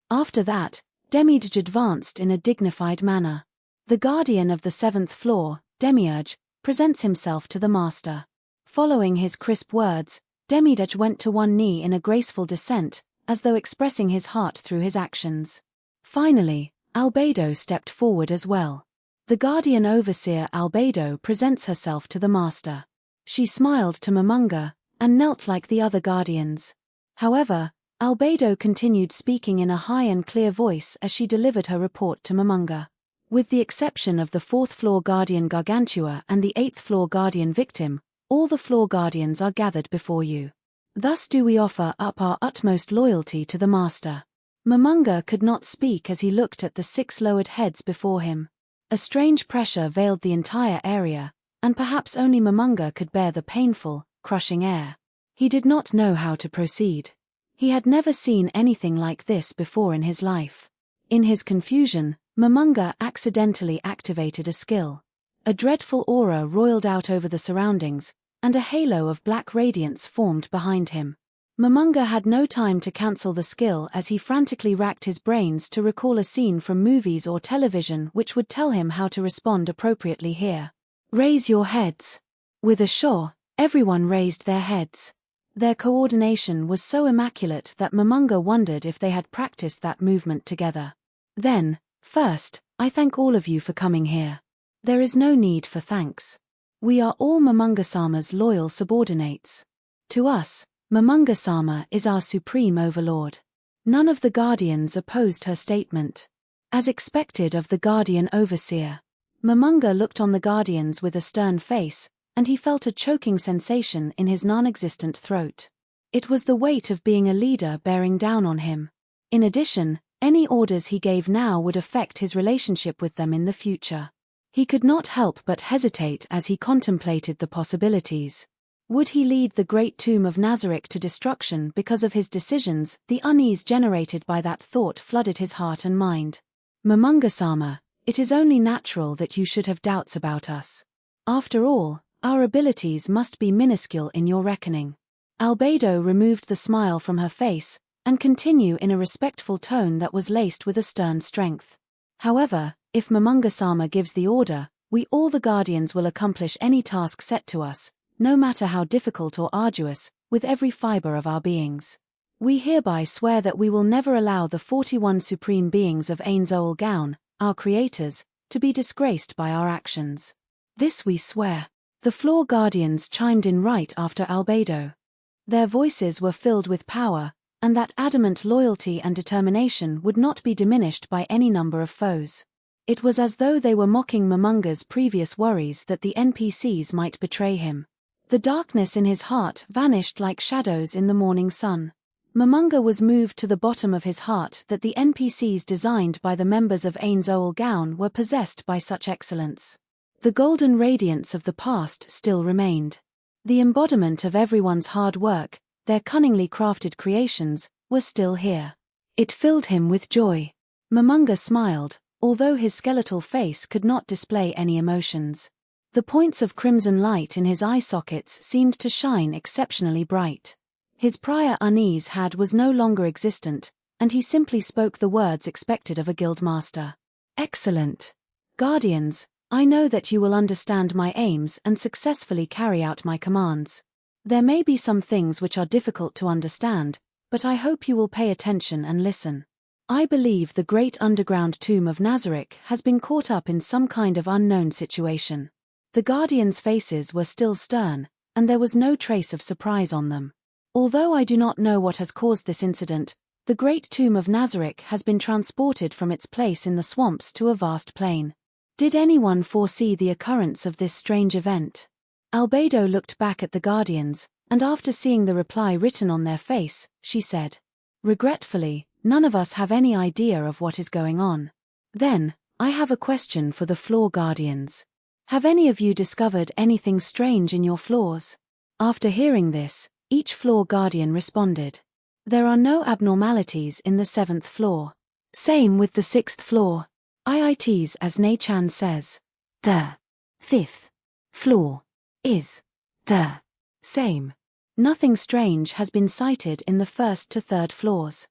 After that, Demiurge advanced in a dignified manner. The guardian of the seventh floor, Demiurge, presents himself to the master. Following his crisp words, Demiurge went to one knee in a graceful descent, as though expressing his heart through his actions. Finally, Albedo stepped forward as well. The guardian overseer Albedo presents herself to the master. She smiled to Momonga, and knelt like the other guardians. However, Albedo continued speaking in a high and clear voice as she delivered her report to Momonga. With the exception of the fourth floor guardian Gargantua and the eighth floor guardian Victim, all the floor guardians are gathered before you. Thus do we offer up our utmost loyalty to the master. Momonga could not speak as he looked at the 6 lowered heads before him. A strange pressure veiled the entire area, and perhaps only Momonga could bear the painful, crushing air. He did not know how to proceed. He had never seen anything like this before in his life. In his confusion, Momonga accidentally activated a skill. A dreadful aura roiled out over the surroundings, and a halo of black radiance formed behind him. Momonga had no time to cancel the skill as he frantically racked his brains to recall a scene from movies or television which would tell him how to respond appropriately here. Raise your heads. With a shore, everyone raised their heads. Their coordination was so immaculate that Momonga wondered if they had practiced that movement together. Then, first, I thank all of you for coming here. There is no need for thanks. We are all Momonga-sama's loyal subordinates. To us, Momonga-sama is our supreme overlord. None of the guardians opposed her statement. As expected of the guardian overseer, Momonga looked on the guardians with a stern face, and he felt a choking sensation in his non-existent throat. It was the weight of being a leader bearing down on him. In addition, any orders he gave now would affect his relationship with them in the future. He could not help but hesitate as he contemplated the possibilities. Would he lead the Great Tomb of Nazarick to destruction because of his decisions? The unease generated by that thought flooded his heart and mind. Momonga-sama, it is only natural that you should have doubts about us. After all, our abilities must be minuscule in your reckoning. Albedo removed the smile from her face, and continued in a respectful tone that was laced with a stern strength. However, if Momonga-sama gives the order, we all the guardians will accomplish any task set to us, no matter how difficult or arduous, with every fiber of our beings. We hereby swear that we will never allow the 41 supreme beings of Ainz Ooal Gown, our creators, to be disgraced by our actions. This we swear. The floor guardians chimed in right after Albedo. Their voices were filled with power, and that adamant loyalty and determination would not be diminished by any number of foes. It was as though they were mocking Momonga's previous worries that the NPCs might betray him. The darkness in his heart vanished like shadows in the morning sun. Momonga was moved to the bottom of his heart that the NPCs designed by the members of Ainz Ooal Gown were possessed by such excellence. The golden radiance of the past still remained. The embodiment of everyone's hard work, their cunningly crafted creations, were still here. It filled him with joy. Momonga smiled, although his skeletal face could not display any emotions. The points of crimson light in his eye sockets seemed to shine exceptionally bright. His prior unease was no longer existent, and he simply spoke the words expected of a guildmaster. Excellent. Guardians, I know that you will understand my aims and successfully carry out my commands. There may be some things which are difficult to understand, but I hope you will pay attention and listen. I believe the great underground tomb of Nazarick has been caught up in some kind of unknown situation. The Guardians' faces were still stern, and there was no trace of surprise on them. Although I do not know what has caused this incident, the Great Tomb of Nazarick has been transported from its place in the swamps to a vast plain. Did anyone foresee the occurrence of this strange event? Albedo looked back at the Guardians, and after seeing the reply written on their face, she said, "Regretfully, none of us have any idea of what is going on." Then, I have a question for the Floor Guardians. Have any of you discovered anything strange in your floors? After hearing this, each Floor Guardian responded. There are no abnormalities in the 7th floor. Same with the 6th floor. IITs as Nei-chan says. The 5th floor is the same. Nothing strange has been cited in the 1st to 3rd floors.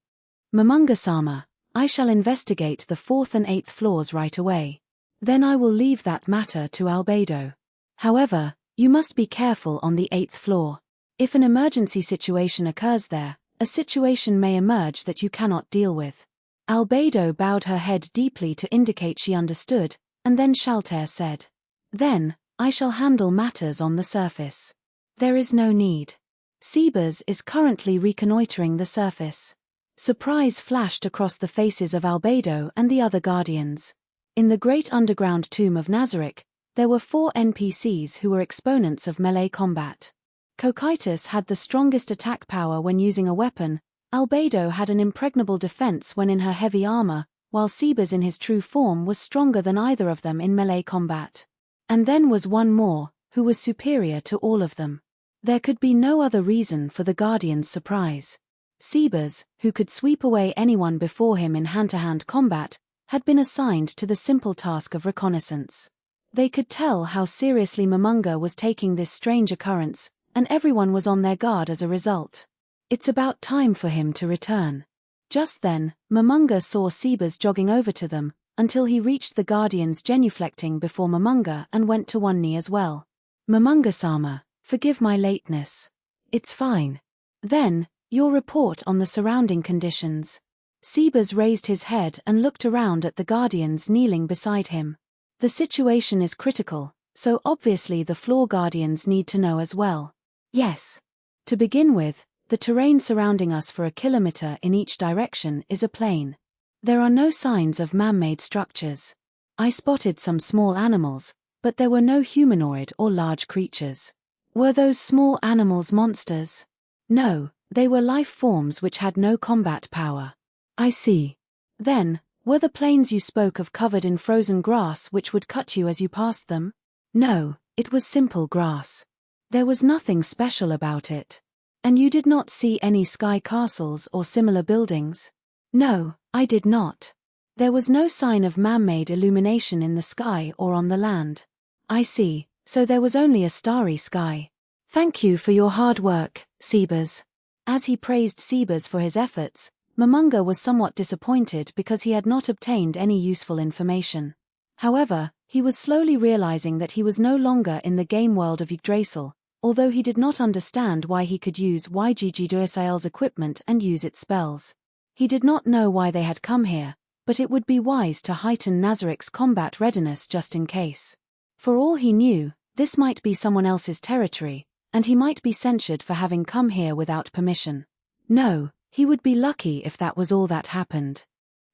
Momonga-sama, I shall investigate the 4th and 8th floors right away. Then I will leave that matter to Albedo. However, you must be careful on the 8th floor. If an emergency situation occurs there, a situation may emerge that you cannot deal with. Albedo bowed her head deeply to indicate she understood, and then Shaltair said, "Then, I shall handle matters on the surface. There is no need. Sebas is currently reconnoitering the surface." Surprise flashed across the faces of Albedo and the other Guardians. In the great underground tomb of Nazarick, there were 4 NPCs who were exponents of melee combat. Cocytus had the strongest attack power when using a weapon, Albedo had an impregnable defense when in her heavy armor, while Sebas in his true form was stronger than either of them in melee combat. And then was one more, who was superior to all of them. There could be no other reason for the Guardian's surprise. Sebas, who could sweep away anyone before him in hand-to-hand combat, had been assigned to the simple task of reconnaissance. They could tell how seriously Momonga was taking this strange occurrence, and everyone was on their guard as a result. It's about time for him to return. Just then, Momonga saw Sebas jogging over to them, until he reached the Guardians genuflecting before Momonga and went to one knee as well. "Momonga-sama, forgive my lateness. It's fine. Then, your report on the surrounding conditions." Sebas raised his head and looked around at the Guardians kneeling beside him. The situation is critical, so obviously the Floor Guardians need to know as well. Yes. To begin with, the terrain surrounding us for a kilometer in each direction is a plain. There are no signs of man-made structures. I spotted some small animals, but there were no humanoid or large creatures. Were those small animals monsters? No, they were life forms which had no combat power. I see. Then, were the plains you spoke of covered in frozen grass which would cut you as you passed them? No, it was simple grass. There was nothing special about it. And you did not see any sky castles or similar buildings? No, I did not. There was no sign of man-made illumination in the sky or on the land. I see, so there was only a starry sky. Thank you for your hard work, Sebas. As he praised Sebas for his efforts, Momonga was somewhat disappointed because he had not obtained any useful information. However, he was slowly realizing that he was no longer in the game world of Yggdrasil, although he did not understand why he could use Yggdrasil's equipment and use its spells. He did not know why they had come here, but it would be wise to heighten Nazarick's combat readiness just in case. For all he knew, this might be someone else's territory, and he might be censured for having come here without permission. No, he would be lucky if that was all that happened.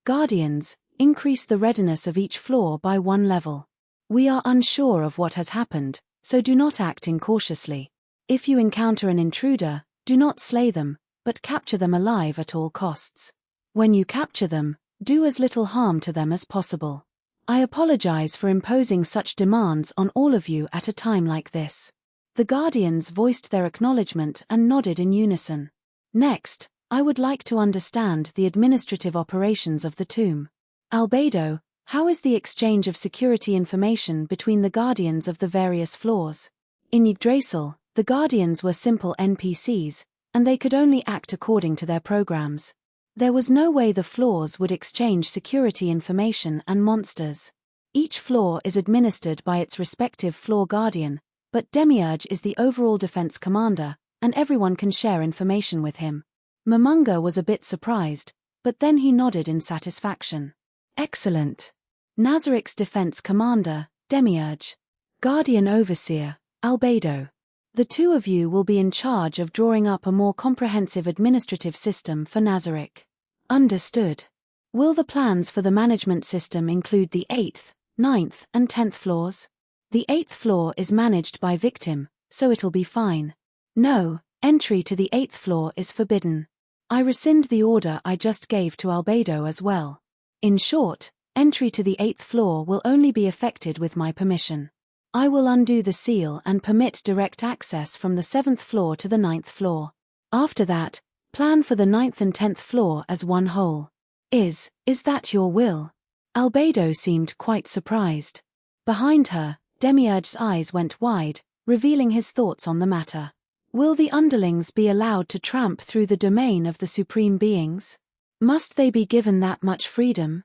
Guardians, increase the readiness of each floor by 1 level. We are unsure of what has happened, so do not act incautiously. If you encounter an intruder, do not slay them, but capture them alive at all costs. When you capture them, do as little harm to them as possible. I apologize for imposing such demands on all of you at a time like this. The Guardians voiced their acknowledgement and nodded in unison. Next, I would like to understand the administrative operations of the tomb. Albedo, how is the exchange of security information between the Guardians of the various floors? In Yggdrasil, the Guardians were simple NPCs, and they could only act according to their programs. There was no way the floors would exchange security information and monsters. Each floor is administered by its respective floor guardian, but Demiurge is the overall defense commander, and everyone can share information with him. Momonga was a bit surprised, but then he nodded in satisfaction. Excellent. Nazarick's defense commander, Demiurge. Guardian overseer, Albedo. The two of you will be in charge of drawing up a more comprehensive administrative system for Nazarick. Understood. Will the plans for the management system include the 8th, 9th, and 10th floors? The 8th floor is managed by victim, so it'll be fine. No, entry to the 8th floor is forbidden. I rescind the order I just gave to Albedo as well. In short, entry to the 8th floor will only be effected with my permission. I will undo the seal and permit direct access from the 7th floor to the 9th floor. After that, plan for the 9th and 10th floor as one whole. Is that your will? Albedo seemed quite surprised. Behind her, Demiurge's eyes went wide, revealing his thoughts on the matter. Will the underlings be allowed to tramp through the domain of the supreme beings? Must they be given that much freedom?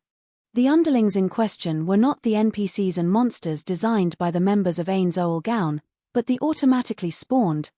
The underlings in question were not the NPCs and monsters designed by the members of Ainz Ooal Gown, but the automatically spawned,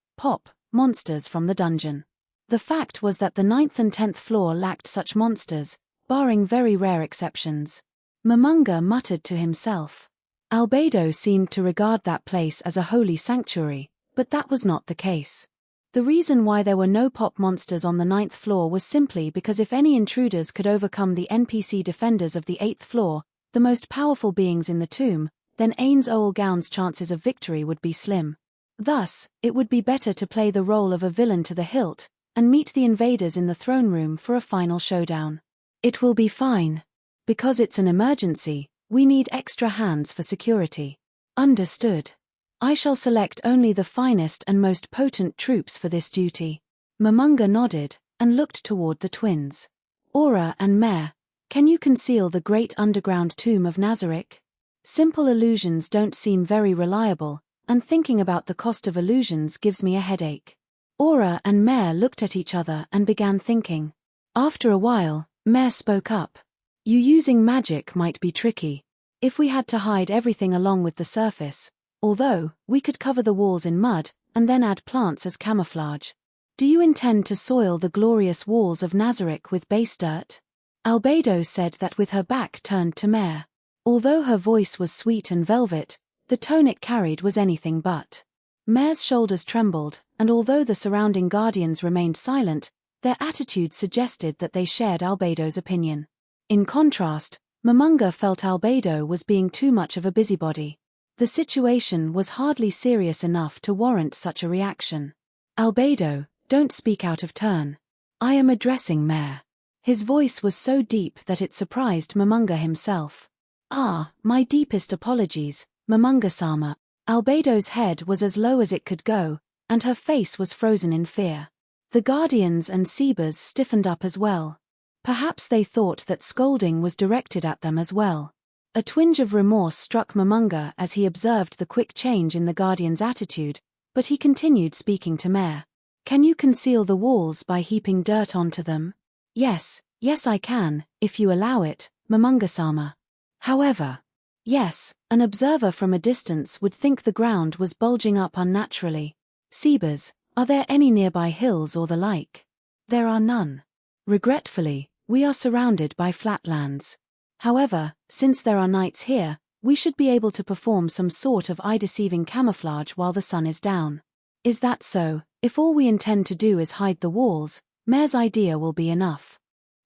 monsters from the dungeon. The fact was that the 9th and 10th floor lacked such monsters, barring very rare exceptions. Momonga muttered to himself. Albedo seemed to regard that place as a holy sanctuary, but that was not the case. The reason why there were no monsters on the 9th floor was simply because if any intruders could overcome the NPC defenders of the 8th floor, the most powerful beings in the tomb, then Ainz Ooal Gown's chances of victory would be slim. Thus, it would be better to play the role of a villain to the hilt, and meet the invaders in the throne room for a final showdown. It will be fine. Because it's an emergency, we need extra hands for security. Understood. I shall select only the finest and most potent troops for this duty. Momonga nodded, and looked toward the twins. Aura and Mare, can you conceal the great underground tomb of Nazarick? Simple illusions don't seem very reliable, and thinking about the cost of illusions gives me a headache. Aura and Mare looked at each other and began thinking. After a while, Mare spoke up. You using magic might be tricky. If we had to hide everything along with the surface, although, we could cover the walls in mud, and then add plants as camouflage. Do you intend to soil the glorious walls of Nazarick with base dirt? Albedo said that with her back turned to Mare. Although her voice was sweet and velvet, the tone it carried was anything but. Mare's shoulders trembled, and although the surrounding guardians remained silent, their attitudes suggested that they shared Albedo's opinion. In contrast, Momonga felt Albedo was being too much of a busybody. The situation was hardly serious enough to warrant such a reaction. Albedo, don't speak out of turn. I am addressing Mare. His voice was so deep that it surprised Momonga himself. My deepest apologies, Momonga-sama. Albedo's head was as low as it could go, and her face was frozen in fear. The guardians and Sebas stiffened up as well. Perhaps they thought that scolding was directed at them as well. A twinge of remorse struck Momonga as he observed the quick change in the guardian's attitude, but he continued speaking to Mare. Can you conceal the walls by heaping dirt onto them? Yes I can, if you allow it, Momonga-sama. However, yes, an observer from a distance would think the ground was bulging up unnaturally. Sebas, are there any nearby hills or the like? There are none. Regretfully, we are surrounded by flatlands. However, since there are nights here, we should be able to perform some sort of eye-deceiving camouflage while the sun is down. Is that so? If all we intend to do is hide the walls, Mare's idea will be enough.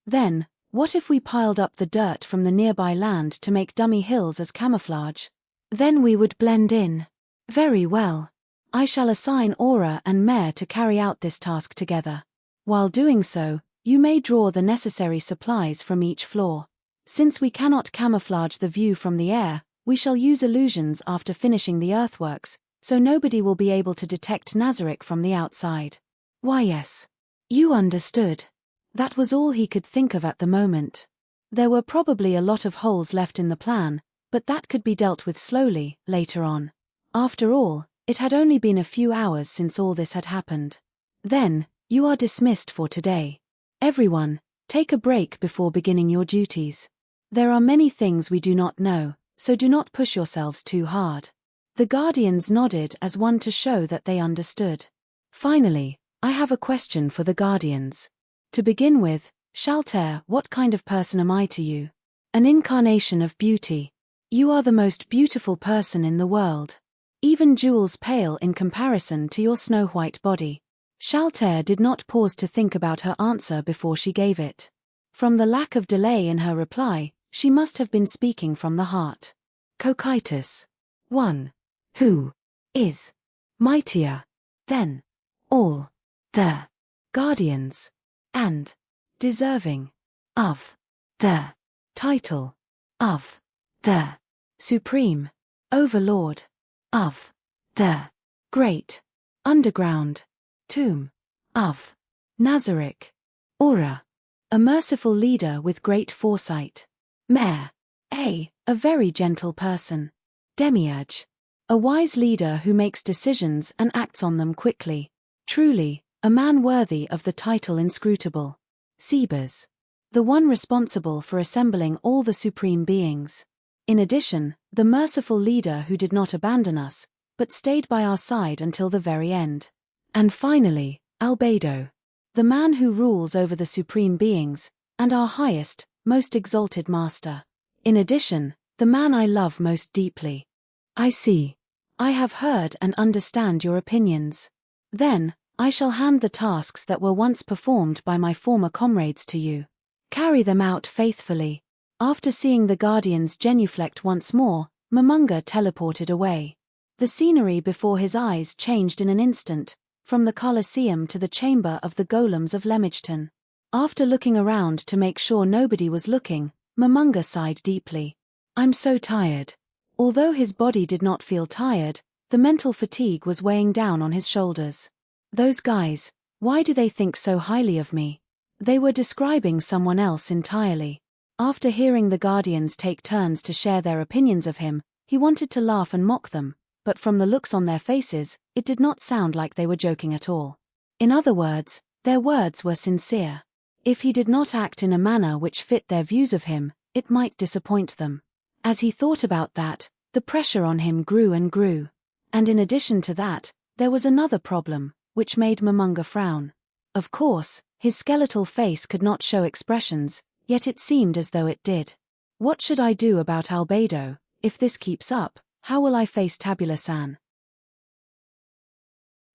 Then, what if we piled up the dirt from the nearby land to make dummy hills as camouflage? Then we would blend in. Very well. I shall assign Aura and Mare to carry out this task together. While doing so, you may draw the necessary supplies from each floor. Since we cannot camouflage the view from the air, we shall use illusions after finishing the earthworks, so nobody will be able to detect Nazarick from the outside. Why yes. You understood. That was all he could think of at the moment. There were probably a lot of holes left in the plan, but that could be dealt with slowly, later on. After all, it had only been a few hours since all this had happened. Then, you are dismissed for today. Everyone, take a break before beginning your duties. There are many things we do not know, so do not push yourselves too hard." The guardians nodded as one to show that they understood. "Finally, I have a question for the guardians. To begin with, Shalter, what kind of person am I to you?" "An incarnation of beauty. You are the most beautiful person in the world. Even jewels pale in comparison to your snow-white body." Shalter did not pause to think about her answer before she gave it. From the lack of delay in her reply, she must have been speaking from the heart. "Cocytus. One. Who is mightier than all the guardians and deserving of the title of the Supreme Overlord of the Great Underground Tomb of Nazarick. Aura. A merciful leader with great foresight. Mare. A very gentle person. Demiurge. A wise leader who makes decisions and acts on them quickly. Truly, a man worthy of the title inscrutable. Cebes. The one responsible for assembling all the supreme beings. In addition, the merciful leader who did not abandon us, but stayed by our side until the very end. And finally, Albedo. The man who rules over the supreme beings, and our highest, most exalted master. In addition, the man I love most deeply. I see. I have heard and understand your opinions. Then, I shall hand the tasks that were once performed by my former comrades to you. Carry them out faithfully." After seeing the guardians genuflect once more, Momonga teleported away. The scenery before his eyes changed in an instant, from the Colosseum to the chamber of the golems of Lemigton. After looking around to make sure nobody was looking, Momonga sighed deeply. "I'm so tired." Although his body did not feel tired, the mental fatigue was weighing down on his shoulders. "Those guys, why do they think so highly of me?" They were describing someone else entirely. After hearing the guardians take turns to share their opinions of him, he wanted to laugh and mock them, but from the looks on their faces, it did not sound like they were joking at all. In other words, their words were sincere. If he did not act in a manner which fit their views of him, it might disappoint them. As he thought about that, the pressure on him grew and grew. And in addition to that, there was another problem, which made Momonga frown. Of course, his skeletal face could not show expressions, yet it seemed as though it did. What should I do about Albedo? If this keeps up, how will I face Tabula-san?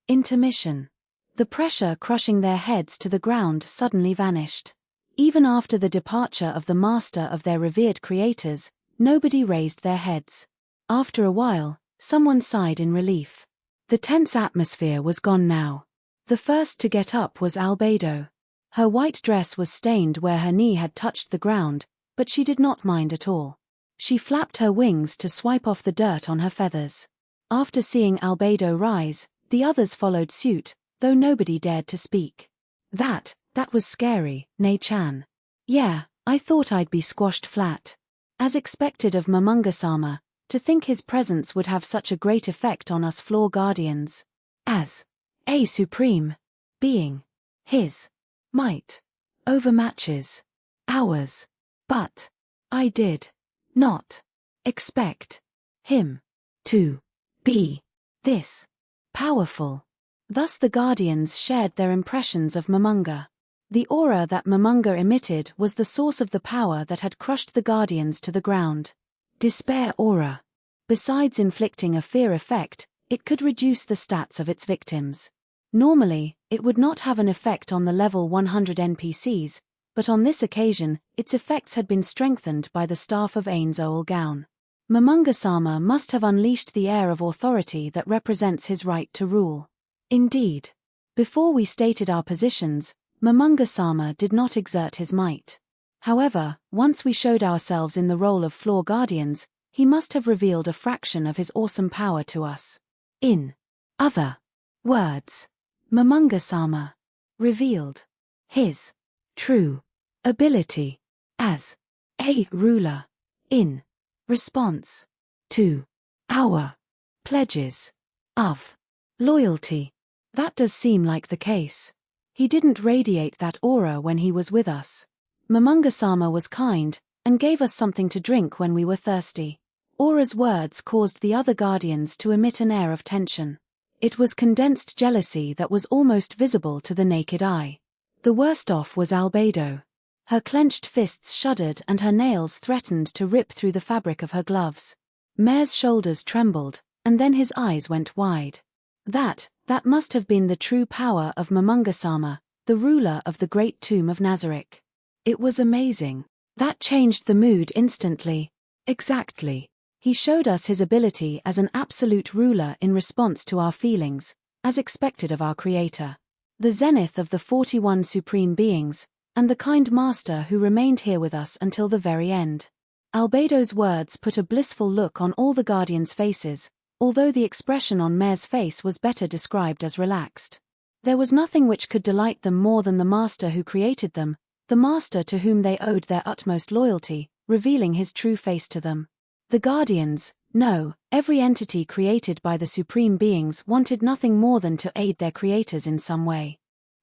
Intermission. The pressure crushing their heads to the ground suddenly vanished. Even after the departure of the master of their revered creators, nobody raised their heads. After a while, someone sighed in relief. The tense atmosphere was gone now. The first to get up was Albedo. Her white dress was stained where her knee had touched the ground, but she did not mind at all. She flapped her wings to swipe off the dirt on her feathers. After seeing Albedo rise, the others followed suit, though nobody dared to speak. That was scary, Nei-chan. Yeah, I thought I'd be squashed flat. As expected of Momonga-sama, to think his presence would have such a great effect on us floor guardians. As a supreme being, his might overmatches ours. But I did not expect him to be this powerful. Thus the guardians shared their impressions of Momonga. The aura that Momonga emitted was the source of the power that had crushed the guardians to the ground. Despair aura. Besides inflicting a fear effect, it could reduce the stats of its victims. Normally, it would not have an effect on the level 100 NPCs, but on this occasion, its effects had been strengthened by the staff of Ainz Ooal Gown. Momonga-sama must have unleashed the air of authority that represents his right to rule. Indeed. Before we stated our positions, Momonga-sama did not exert his might. However, once we showed ourselves in the role of floor guardians, he must have revealed a fraction of his awesome power to us. In other words, Momonga-sama revealed his true ability as a ruler in response to our pledges of loyalty. That does seem like the case. He didn't radiate that aura when he was with us. Momonga-sama was kind, and gave us something to drink when we were thirsty. Aura's words caused the other guardians to emit an air of tension. It was condensed jealousy that was almost visible to the naked eye. The worst off was Albedo. Her clenched fists shuddered and her nails threatened to rip through the fabric of her gloves. Mare's shoulders trembled, and then his eyes went wide. That must have been the true power of Momonga-sama, the ruler of the Great Tomb of Nazarick. It was amazing. That changed the mood instantly. Exactly. He showed us his ability as an absolute ruler in response to our feelings, as expected of our creator. The zenith of the 41 supreme beings, and the kind master who remained here with us until the very end. Albedo's words put a blissful look on all the guardians' faces, although the expression on Mare's face was better described as relaxed. There was nothing which could delight them more than the master who created them, the master to whom they owed their utmost loyalty, revealing his true face to them. The guardians, no, every entity created by the supreme beings wanted nothing more than to aid their creators in some way.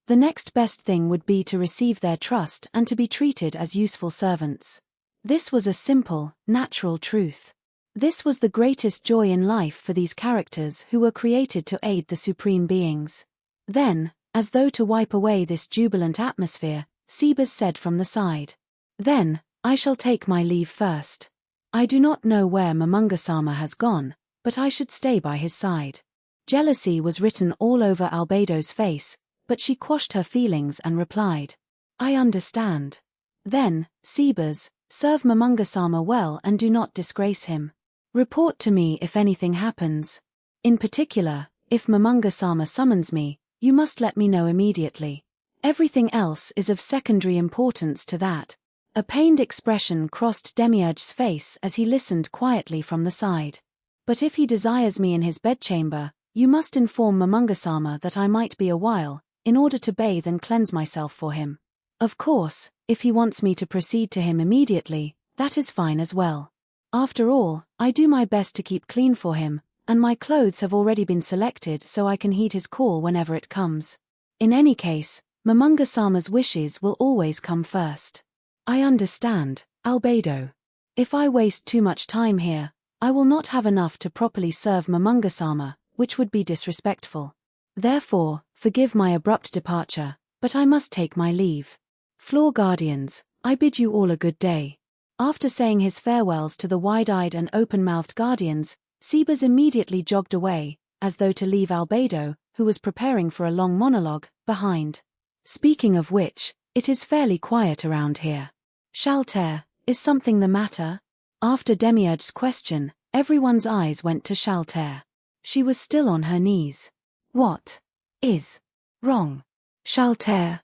The next best thing would be to receive their trust and to be treated as useful servants. This was a simple, natural truth. This was the greatest joy in life for these characters who were created to aid the supreme beings. Then, as though to wipe away this jubilant atmosphere, Sebas said from the side. Then, I shall take my leave first. I do not know where Momonga-sama has gone, but I should stay by his side. Jealousy was written all over Albedo's face, but she quashed her feelings and replied. I understand. Then, Sebas, serve Momonga-sama well and do not disgrace him. Report to me if anything happens. In particular, if Momonga-sama summons me, you must let me know immediately. Everything else is of secondary importance to that. A pained expression crossed Demiurge's face as he listened quietly from the side. But if he desires me in his bedchamber, you must inform Momonga-sama that I might be a while, in order to bathe and cleanse myself for him. Of course, if he wants me to proceed to him immediately, that is fine as well. After all, I do my best to keep clean for him, and my clothes have already been selected so I can heed his call whenever it comes. In any case, Momonga-sama's wishes will always come first. I understand, Albedo. If I waste too much time here, I will not have enough to properly serve Momonga-sama, which would be disrespectful. Therefore, forgive my abrupt departure, but I must take my leave. Floor guardians, I bid you all a good day. After saying his farewells to the wide-eyed and open-mouthed guardians, Sebas immediately jogged away, as though to leave Albedo, who was preparing for a long monologue, behind. Speaking of which, it is fairly quiet around here. Shalter, is something the matter? After Demiurge's question, everyone's eyes went to Shalter. She was still on her knees. What is wrong? Shalter.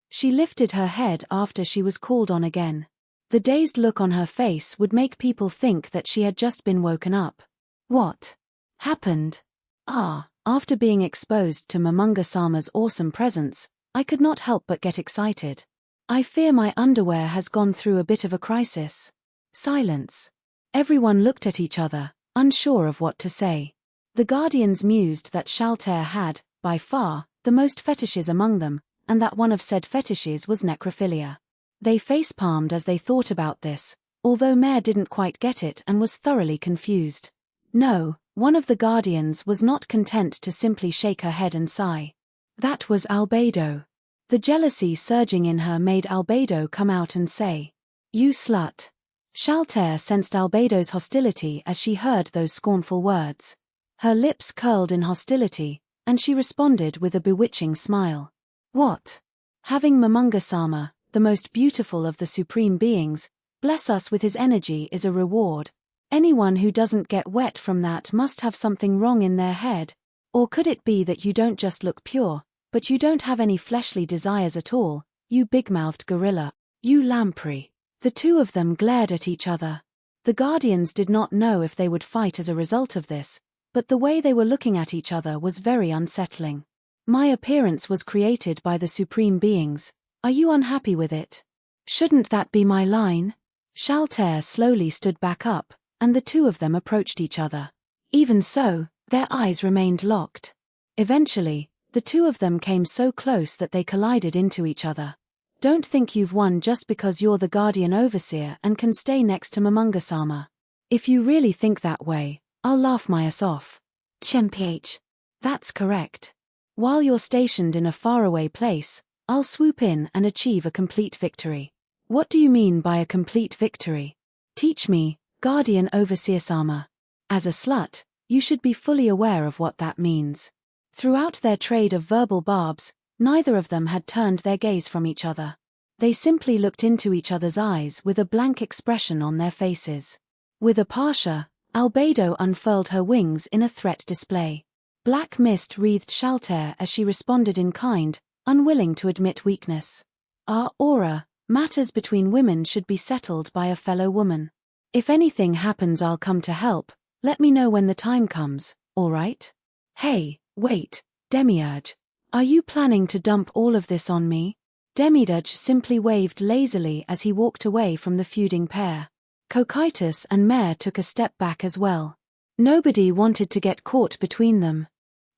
She lifted her head after she was called on again. The dazed look on her face would make people think that she had just been woken up. What happened? After being exposed to Momonga-sama's awesome presence, I could not help but get excited. I fear my underwear has gone through a bit of a crisis. Silence. Everyone looked at each other, unsure of what to say. The guardians mused that Shalter had, by far, the most fetishes among them, and that one of said fetishes was necrophilia. They face-palmed as they thought about this, although Mare didn't quite get it and was thoroughly confused. No, one of the guardians was not content to simply shake her head and sigh. That was Albedo. The jealousy surging in her made Albedo come out and say, "You slut." Shalter sensed Albedo's hostility as she heard those scornful words. Her lips curled in hostility, and she responded with a bewitching smile. What? Having Momonga-sama, the most beautiful of the supreme beings, bless us with his energy is a reward. Anyone who doesn't get wet from that must have something wrong in their head. Or could it be that you don't just look pure, but you don't have any fleshly desires at all, you big-mouthed gorilla, you lamprey? The two of them glared at each other. The guardians did not know if they would fight as a result of this, but the way they were looking at each other was very unsettling. My appearance was created by the supreme beings. Are you unhappy with it? Shouldn't that be my line? Shalter slowly stood back up, and the two of them approached each other. Even so, their eyes remained locked. Eventually, the two of them came so close that they collided into each other. Don't think you've won just because you're the guardian overseer and can stay next to Momonga-sama. If you really think that way, I'll laugh my ass off. Chmph. That's correct. While you're stationed in a faraway place, I'll swoop in and achieve a complete victory. What do you mean by a complete victory? Teach me, Guardian Overseer Sama. As a slut, you should be fully aware of what that means. Throughout their trade of verbal barbs, neither of them had turned their gaze from each other. They simply looked into each other's eyes with a blank expression on their faces. With a Pasha, Albedo unfurled her wings in a threat display. Black mist wreathed Shaltair as she responded in kind, unwilling to admit weakness. Our aura, matters between women should be settled by a fellow woman. If anything happens, I'll come to help. Let me know when the time comes, all right? Hey, wait, Demiurge. Are you planning to dump all of this on me? Demiurge simply waved lazily as he walked away from the feuding pair. Cocytus and Mare took a step back as well. Nobody wanted to get caught between them.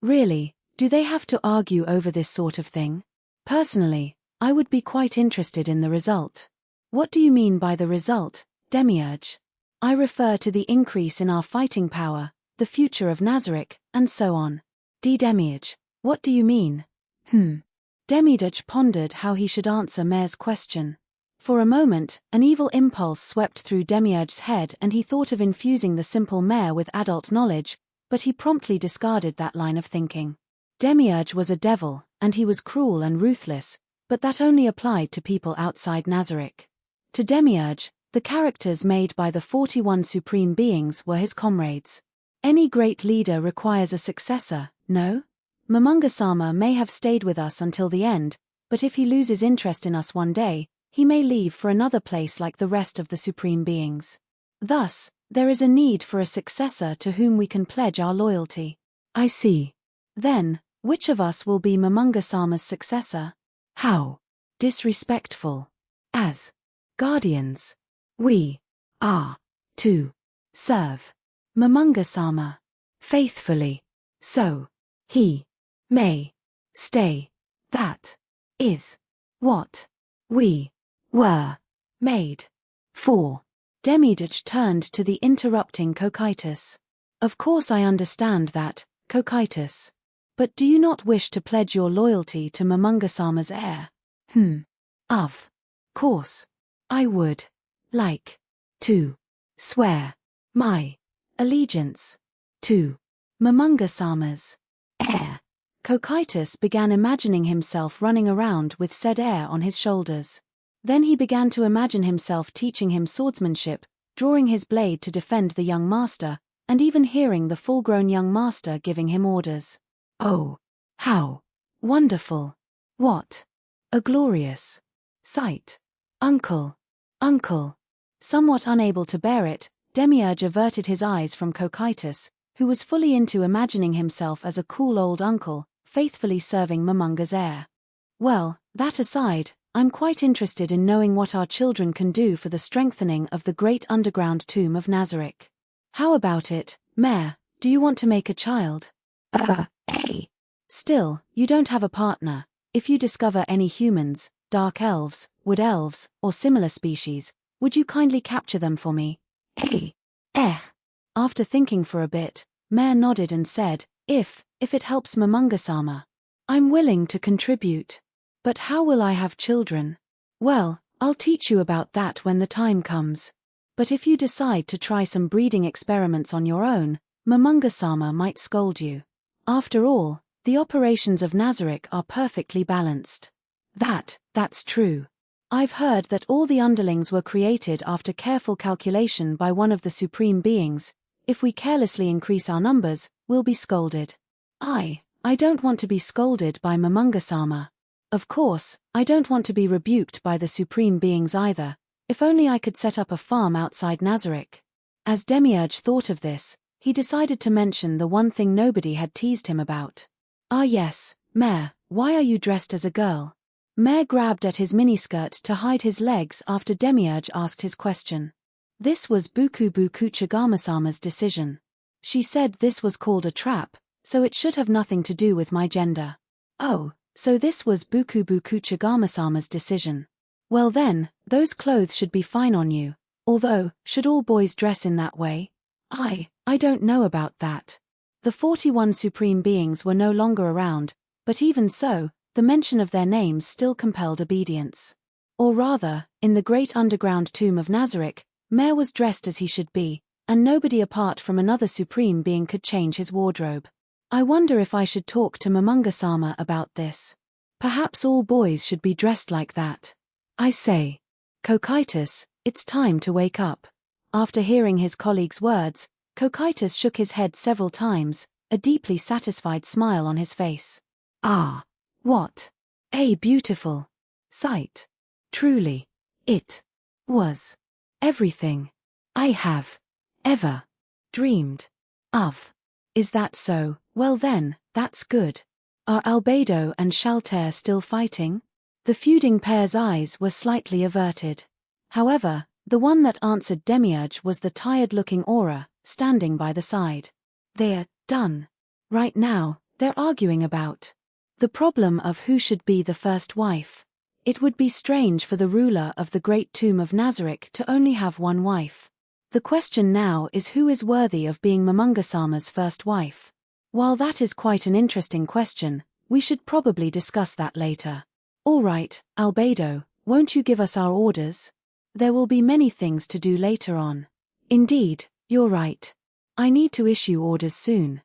Really, do they have to argue over this sort of thing? Personally, I would be quite interested in the result. What do you mean by the result, Demiurge? I refer to the increase in our fighting power, the future of Nazarick, and so on. Demiurge, what do you mean? Demiurge pondered how he should answer Mare's question. For a moment, an evil impulse swept through Demiurge's head and he thought of infusing the simple Mare with adult knowledge, but he promptly discarded that line of thinking. Demiurge was a devil, and he was cruel and ruthless, but that only applied to people outside Nazarick. To Demiurge, the characters made by the 41 supreme beings were his comrades. Any great leader requires a successor, no? Momonga-sama may have stayed with us until the end, but if he loses interest in us one day, he may leave for another place like the rest of the supreme beings. Thus, there is a need for a successor to whom we can pledge our loyalty. I see. Then, which of us will be Momonga-sama's successor? How disrespectful. As guardians, we are to serve Momonga-sama faithfully, so he may stay. That is what we were made for. Demiurge turned to the interrupting Cocytus. Of course I understand that, Cocytus. But do you not wish to pledge your loyalty to Momonga-sama's heir? Of course. I would like to swear my allegiance to Momonga-sama's heir. Cocytus began imagining himself running around with said heir on his shoulders. Then he began to imagine himself teaching him swordsmanship, drawing his blade to defend the young master, and even hearing the full-grown young master giving him orders. Oh, how wonderful! What a glorious sight! Uncle! Uncle! Somewhat unable to bear it, Demiurge averted his eyes from Cocytus, who was fully into imagining himself as a cool old uncle, faithfully serving Momonga's heir. Well, that aside, I'm quite interested in knowing what our children can do for the strengthening of the great underground tomb of Nazarick. How about it, Mare, do you want to make a child? Still, you don't have a partner. If you discover any humans, dark elves, wood elves, or similar species, would you kindly capture them for me? After thinking for a bit, Mare nodded and said, if it helps Momonga-sama. I'm willing to contribute. But how will I have children? Well, I'll teach you about that when the time comes. But if you decide to try some breeding experiments on your own, Momonga-sama might scold you. After all, the operations of Nazarick are perfectly balanced. That's true. I've heard that all the underlings were created after careful calculation by one of the supreme beings. If we carelessly increase our numbers, we'll be scolded. I don't want to be scolded by Momonga-sama. Of course, I don't want to be rebuked by the supreme beings either. If only I could set up a farm outside Nazarick. As Demiurge thought of this, he decided to mention the one thing nobody had teased him about. Ah yes, Mare, why are you dressed as a girl? Mare grabbed at his miniskirt to hide his legs after Demiurge asked his question. This was Bukubu Kuchigama-sama's decision. She said this was called a trap, so it should have nothing to do with my gender. Oh, so this was Bukubu Kuchigama-sama's decision. Well then, those clothes should be fine on you. Although, should all boys dress in that way? I don't know about that. The 41 supreme beings were no longer around, but even so, the mention of their names still compelled obedience. Or rather, in the great underground tomb of Nazarick, Mare was dressed as he should be, and nobody apart from another supreme being could change his wardrobe. I wonder if I should talk to Momonga-sama about this. Perhaps all boys should be dressed like that. I say, Cocytus, it's time to wake up. After hearing his colleague's words, Cocytus shook his head several times, a deeply satisfied smile on his face. Ah, what a beautiful sight. Truly, it was everything I have ever dreamed of. Is that so? Well then, that's good. Are Albedo and Shalter still fighting? The feuding pair's eyes were slightly averted. However, the one that answered Demiurge was the tired-looking Aura, standing by the side. They're done. Right now, they're arguing about the problem of who should be the first wife. It would be strange for the ruler of the Great Tomb of Nazarick to only have one wife. The question now is who is worthy of being Momonga-sama's first wife. While that is quite an interesting question, we should probably discuss that later. All right, Albedo, won't you give us our orders? There will be many things to do later on. Indeed, you're right. I need to issue orders soon.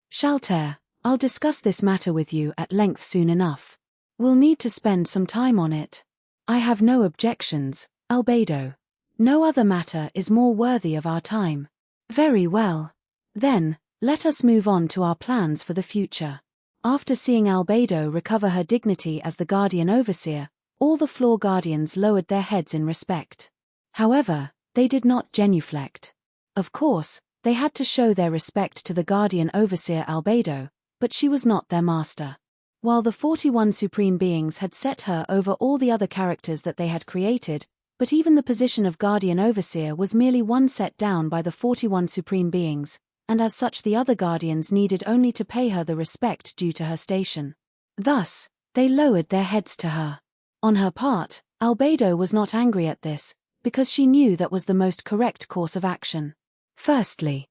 Shalter, I'll discuss this matter with you at length soon enough. We'll need to spend some time on it. I have no objections, Albedo. No other matter is more worthy of our time. Very well. Then, let us move on to our plans for the future. After seeing Albedo recover her dignity as the Guardian Overseer, all the floor guardians lowered their heads in respect. However, they did not genuflect. Of course, they had to show their respect to the Guardian Overseer Albedo, but she was not their master. While the 41 supreme beings had set her over all the other characters that they had created, but even the position of Guardian Overseer was merely one set down by the 41 supreme beings, and as such the other guardians needed only to pay her the respect due to her station. Thus, they lowered their heads to her. On her part, Albedo was not angry at this, because she knew that was the most correct course of action. Firstly,